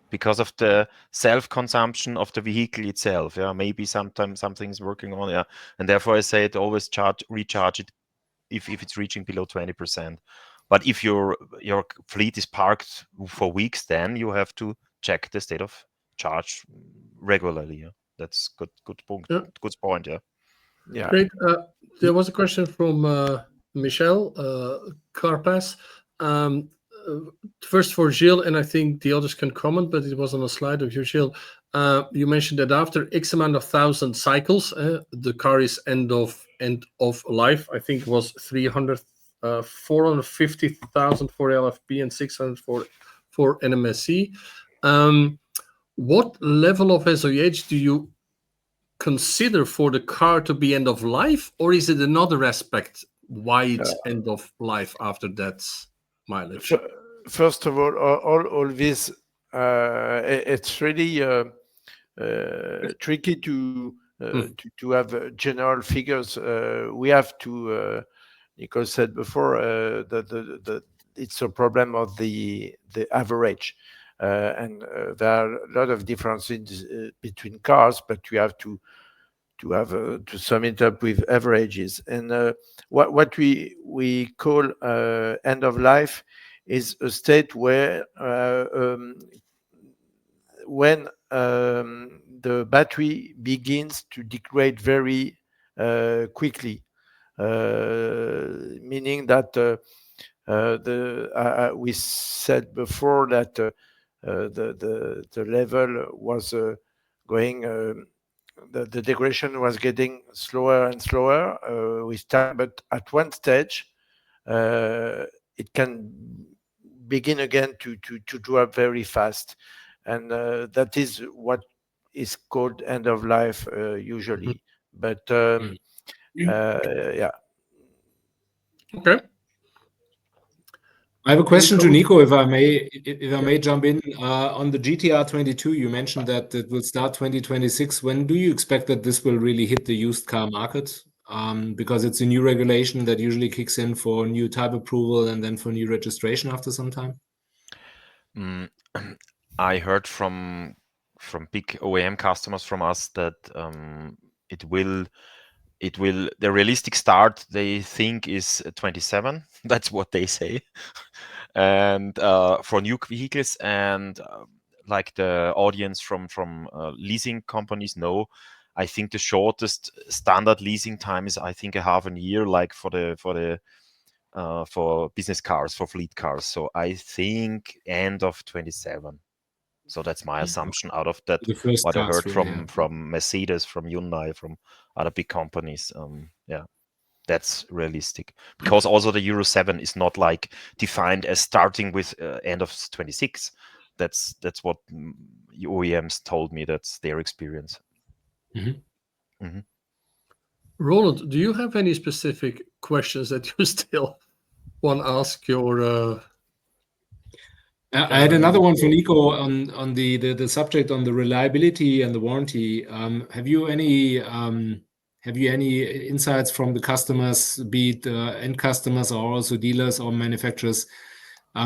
because of the self-consumption of the vehicle itself. Yeah, maybe sometimes something's working on. Yeah, and therefore I say it always recharge it if it's reaching below 20%. But if your fleet is parked for weeks, then you have to check the state of charge regularly. Yeah, that's good point. Yeah. Good point. Yeah. Yeah. Great. There was a question from Michel Carpas. First for Gilles, and I think the others can comment, but it was on a slide of you, Gilles. You mentioned that after X amount of thousand cycles, the car is end of life. I think it was 450,000 for LFP and 600 for NMSC. What level of SOH do you consider for the car to be end of life, or is it another aspect why it's end of life after that mileage? First of all this, it's really tricky to have general figures. We have to, Nico said before, that it's a problem of the average, and there are a lot of differences between cars, but you have to sum it up with averages. And what we call end of life is a state where when the battery begins to degrade very quickly, meaning that we said before that the level was going, the degradation was getting slower and slower with time, but at one stage it can begin again to drop very fast, and that is what is called end of life usually. But yeah. Okay. I have a question to Nico, if I may jump in. On the GTR 22, you mentioned that it will start 2026. When do you expect that this will really hit the used car market? Because it's a new regulation that usually kicks in for new type approval and then for new registration after some time. I heard from big OEM customers from us that the realistic start they think is 27. That's what they say. And for new vehicles, and like the audience from leasing companies know, I think the shortest standard leasing time is, I think, a half a year, like for business cars, for fleet cars. So I think end of 27. So that's my assumption out of that, what I heard from Mercedes, from Hyundai, from other big companies. Yeah, that's realistic, because also the Euro 7 is not like defined as starting with end of 26. That's what OEMs told me. That's their experience. Roland, do you have any specific questions that you still want to ask your? I had another one for Nico on the subject on the reliability and the warranty. Have you any insights from the customers, be it end customers or also dealers or manufacturers?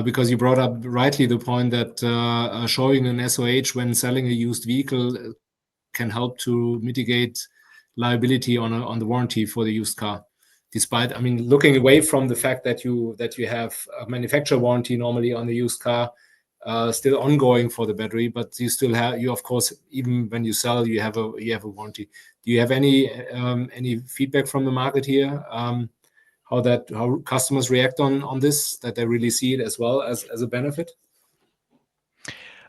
Because you brought up rightly the point that showing an SOH when selling a used vehicle can help to mitigate liability on the warranty for the used car. Despite, I mean, looking away from the fact that you have a manufacturer warranty normally on the used car still ongoing for the battery, but you still have, of course, even when you sell, you have a warranty. Do you have any feedback from the market here? How customers react on this, that they really see it as well as a benefit?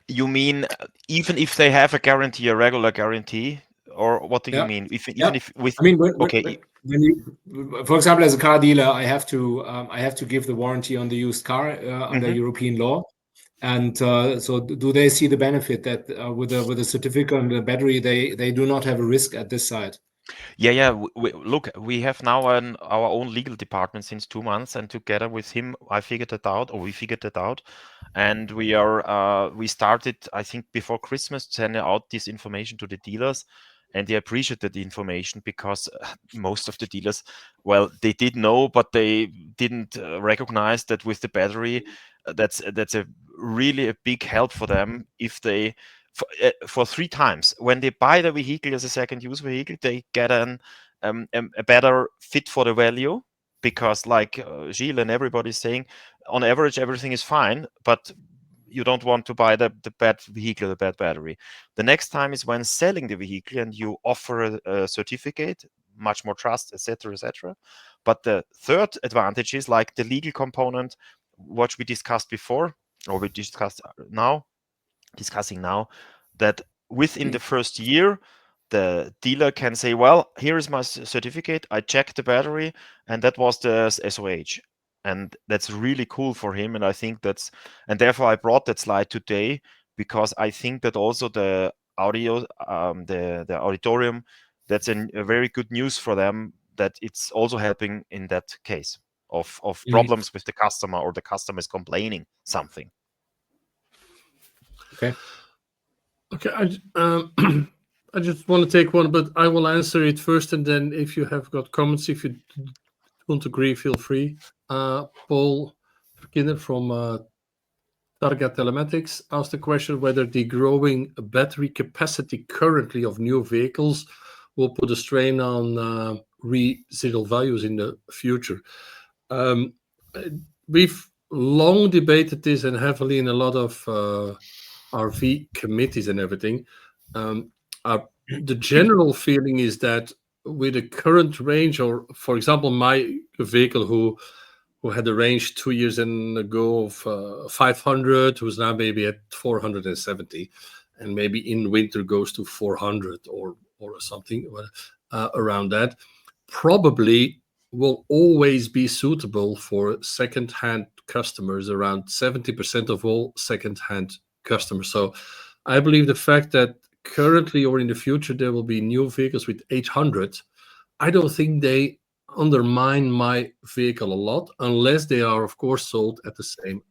You mean even if they have a guarantee, a regular guarantee, or what do you mean? Even if with, I mean, okay, when you, for example, as a car dealer, I have to give the warranty on the used car under European law. And so do they see the benefit that with a certificate on the battery, they do not have a risk at this side? Yeah. Look, we have now our own legal department since 2 months, and together with him, we figured it out, and we started, I think, before Christmas, sending out this information to the dealers, and they appreciated the information, because most of the dealers, well, they did know, but they didn't recognize that with the battery, that's a really a big help for them. If they for 3 times when they buy the vehicle as a second use vehicle, they get a better fit for the value, because like Gilles and everybody's saying, on average everything is fine, but you don't want to buy the bad vehicle, the bad battery. The next time is when selling the vehicle and you offer a certificate, much more trust, etc., etc. But the third advantage is like the legal component, what we discussed before, or we discussing now, that within the first year, the dealer can say, well, here is my certificate, I checked the battery, and that was the SOH. And that's really cool for him. And I think and therefore I brought that slide today, because I think that also the audio, the auditorium, that's a very good news for them, that it's also helping in that case of problems with the customer, or the customer is complaining something. Okay. Okay, I just want to take one, but I will answer it first, and then if you have got comments, if you don't agree, feel free. Paul Verkinder from Targa Telematics asked the question whether the growing battery capacity currently of new vehicles will put a strain on residual values in the future. We've long debated this, and heavily in a lot of RV committees and everything. The general feeling is that with the current range, or for example, my vehicle who had a range 2 years ago of 500, who's now maybe at 470, and maybe in winter goes to 400 or something around that, probably will always be suitable for second-hand customers, around 70% of all second-hand customers. So I believe the fact that currently or in the future there will be new vehicles with 800, I don't think they undermine my vehicle a lot, unless they are, of course, sold at the same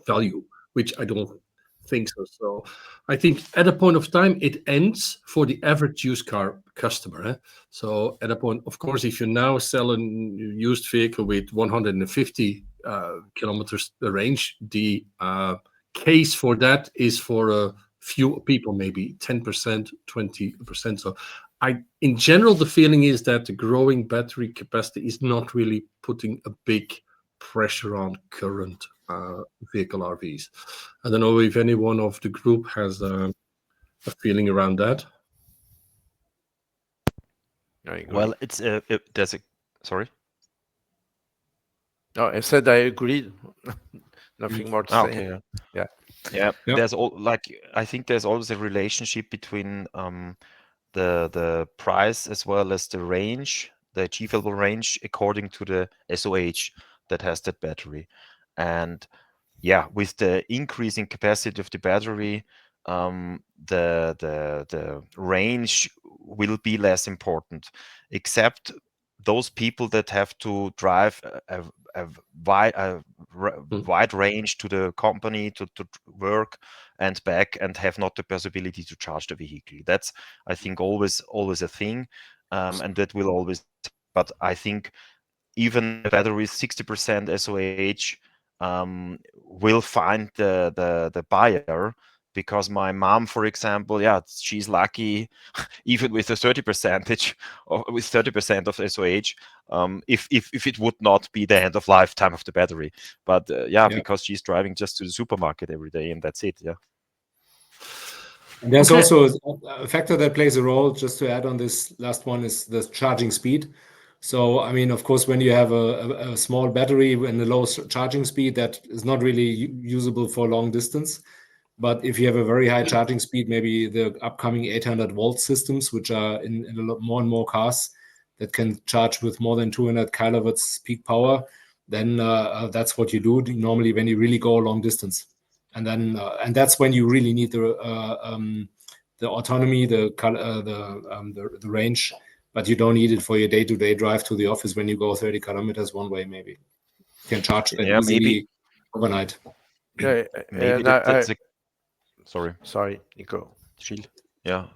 value, which I don't think so. So I think at a point of time it ends for the average used car customer. So at a point, of course, if you now sell a used vehicle with 150 kilometers range, the case for that is for a few people, maybe 10%, 20%. So in general, the feeling is that the growing battery capacity is not really putting a big pressure on current vehicle RVs. I don't know if anyone of the group has a feeling around that. Well, there's a sorry. No, I said I agreed. Nothing more to say. Okay. Yeah. There's I think there's always a relationship between the price as well as the range, the achievable range, according to the SOH that has that battery. And yeah, with the increasing capacity of the battery, the range will be less important, except those people that have to drive a wide range to the company, to work and back, and have not the possibility to charge the vehicle. That's, I think, always a thing, and that will always. But I think even a battery 60% SOH will find the buyer, because my mom, for example, she's lucky even with a 30% of SOH, if it would not be the end of lifetime of the battery. But because she's driving just to the supermarket every day, and that's it. Yeah. And there's also a factor that plays a role, just to add on this last one, is the charging speed. So, I mean, of course, when you have a small battery and a low charging speed, that is not really usable for long distance. But if you have a very high charging speed, maybe the upcoming 800-volt systems, which are in a lot more and more cars that can charge with more than 200 kilowatts peak power, then that's what you do normally when you really go a long distance. And then and that's when you really need the autonomy, the range, but you don't need it for your day-to-day drive to the office when you go 30 kilometers one way. Maybe you can charge that easily maybe overnight. Yeah, maybe sorry, Nico. Gilles. Yeah.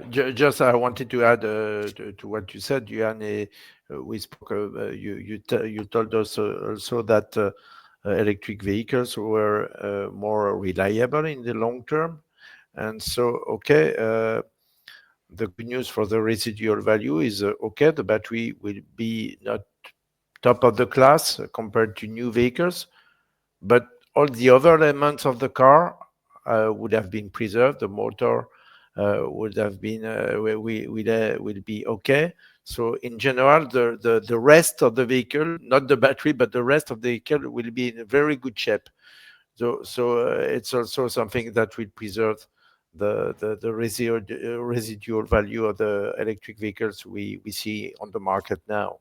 Just I wanted to add to what you said, Johan. We spoke. You told us also that electric vehicles were more reliable in the long term, and so the good news for the residual value is the battery will be not top of the class compared to new vehicles, but all the other elements of the car would have been preserved. The motor would have been will be okay. So in general, the rest of the vehicle, not the battery, but the rest of the vehicle will be in a very good shape. So it's also something that will preserve the residual value of the electric vehicles we see on the market now.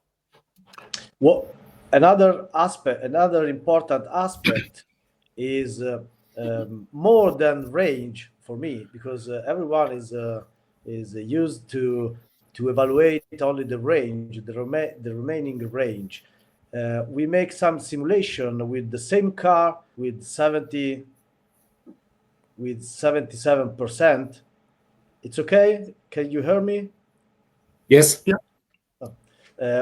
Well, another important aspect is more than range for me, because everyone is used to evaluate only the range, the remaining range. We make some simulation with the same car with 77%. It's okay? Can you hear me? Yes.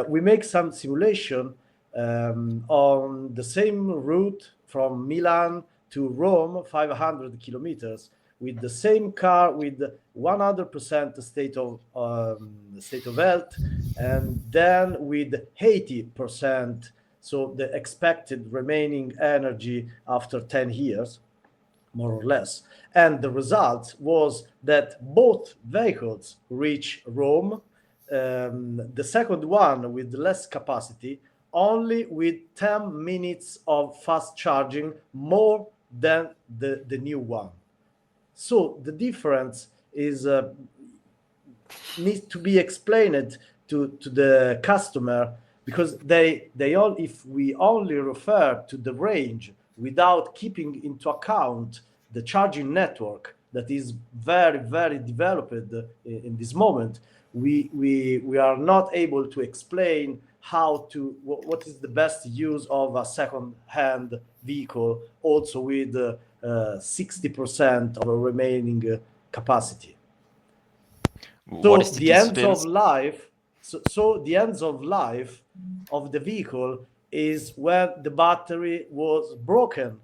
We make some simulation on the same route from Milan to Rome, 500 kilometers, with the same car with 100% state of health, and then with 80%, so the expected remaining energy after 10 years, more or less. And the result was that both vehicles reach Rome. The second one with less capacity, only with 10 minutes of fast charging more than the new one. So the difference is needs to be explained to the customer, because they all, if we only refer to the range without keeping into account the charging network that is very, very developed in this moment, we are not able to explain what is the best use of a second-hand vehicle, also with 60% of a remaining capacity. So the ends of life, the ends of life of the vehicle is when the battery was broken.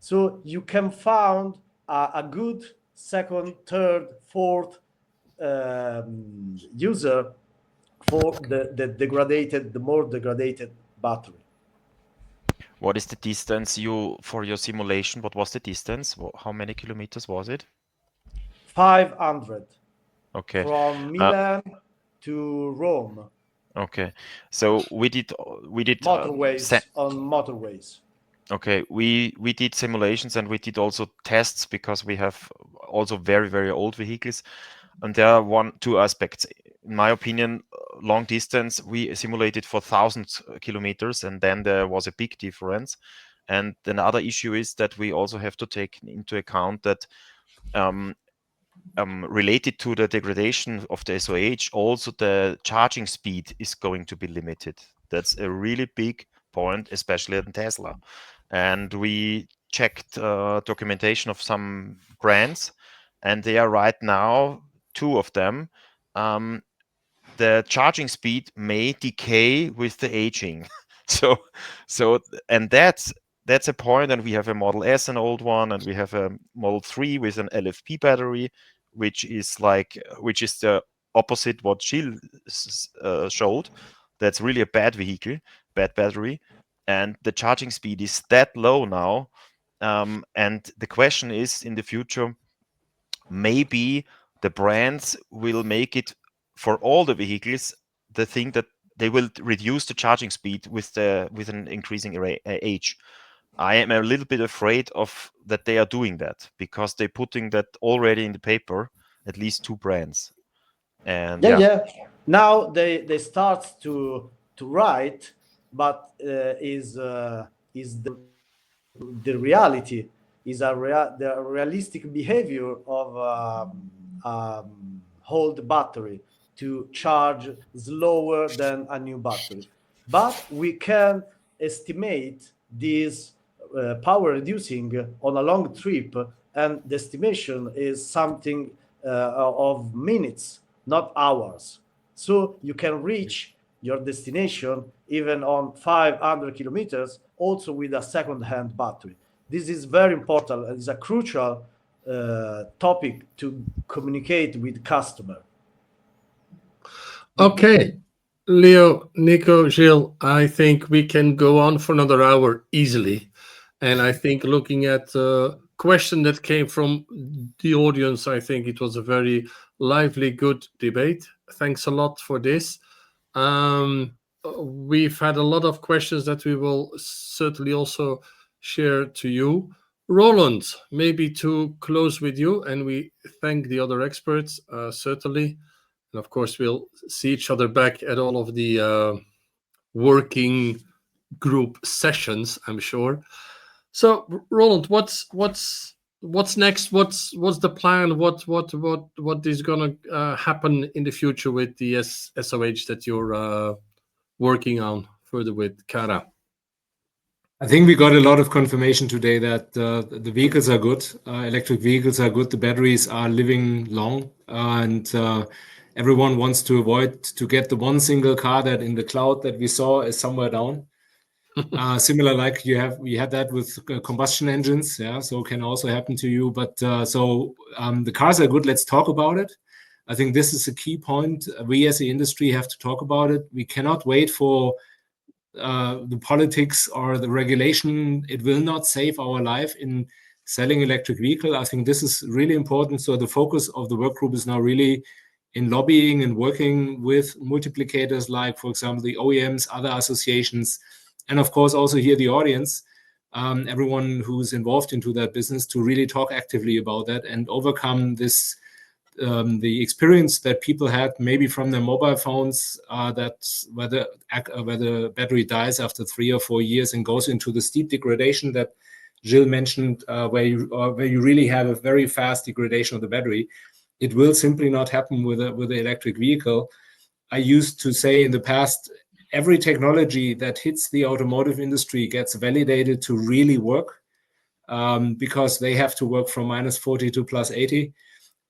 So you can find a good second, third, fourth user for the more degraded battery. What is the distance for your simulation? What was the distance? How many kilometers was it? 500. Okay. From Milan to Rome. Okay. So we did motorways on motorways. Okay, we did simulations, and we did also tests, because we have also very, very old vehicles, and there are two aspects. In my opinion, long distance, we simulated for 1,000 kilometers, and then there was a big difference. And another issue is that we also have to take into account that related to the degradation of the SOH, also the charging speed is going to be limited. That's a really big point, especially in Tesla. And we checked documentation of some brands, and they are right now, two of them, the charging speed may decay with the aging. And that's a point. And we have a Model S, an old one, and we have a Model 3 with an LFP battery, which is the opposite what Gilles showed. That's really a bad vehicle, bad battery, and the charging speed is that low now. And the question is, in the future, maybe the brands will make it for all the vehicles the thing that they will reduce the charging speed with an increasing age. I am a little bit afraid of that they are doing that, because they're putting that already in the paper, at least two brands. And now they start to write, but is the reality, is the realistic behavior of old battery to charge slower than a new battery. But we can estimate this power reducing on a long trip, and the estimation is something of minutes, not hours. So you can reach your destination even on 500 kilometers, also with a second-hand battery. This is very important, and it's a crucial topic to communicate with customer. Okay, Leo, Nico, Gilles, I think we can go on for another hour easily. And I think looking at the question that came from the audience, I think it was a very lively, good debate. Thanks a lot for this. We've had a lot of questions that we will certainly also share to you. Roland, maybe to close with you, and we thank the other experts, certainly. And of course, we'll see each other back at all of the working group sessions, I'm sure. So, Roland, what's next? What's the plan? What is gonna happen in the future with the SOH that you're working on further with CARA? I think we got a lot of confirmation today that the vehicles are good. Electric vehicles are good. The batteries are living long, and everyone wants to avoid to get the one single car that in the cloud that we saw is somewhere down. Similar like we had that with combustion engines, yeah. So it can also happen to you. But the cars are good. Let's talk about it. I think this is a key point. We as the industry have to talk about it. We cannot wait for the politics or the regulation. It will not save our life in selling electric vehicle. I think this is really important. So the focus of the work group is now really in lobbying and working with multiplicators like, for example, the OEMs, other associations, and of course also here the audience, everyone who's involved into that business to really talk actively about that and overcome this the experience that people had maybe from their mobile phones, that where the battery dies after 3 or 4 years and goes into the steep degradation that Gilles mentioned, where you really have a very fast degradation of the battery. It will simply not happen with the electric vehicle. I used to say in the past, every technology that hits the automotive industry gets validated to really work, because they have to work from -40 to +80.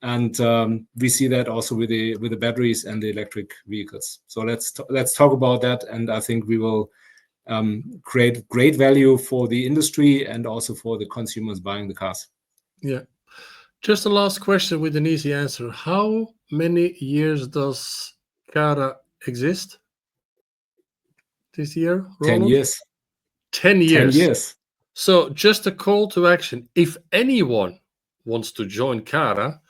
And we see that also with the batteries and the electric vehicles. So let's talk about that, and I think we will create great value for the industry and also for the consumers buying the cars. Yeah. Just a last question with an easy answer. How many years does CARA exist this year, Roland? 10 years. 10 years. 10 years. So just a call to action. If anyone wants to join CARA,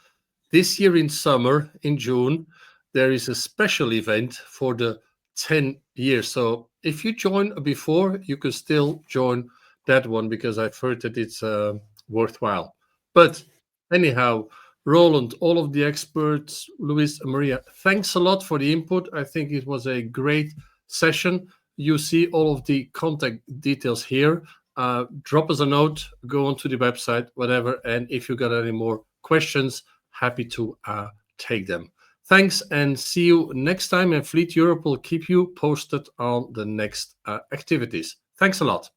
this year in summer, in June, there is a special event for the 10 years. So if you join before, you can still join that one because I've heard that it's worthwhile. But anyhow, Roland, all of the experts, Luis and Maria, thanks a lot for the input. I think it was a great session. You see all of the contact details here. Drop us a note, go onto the website, whatever. And if you got any more questions, happy to take them. Thanks, and see you next time. And Fleet Europe will keep you posted on the next activities. Thanks a lot.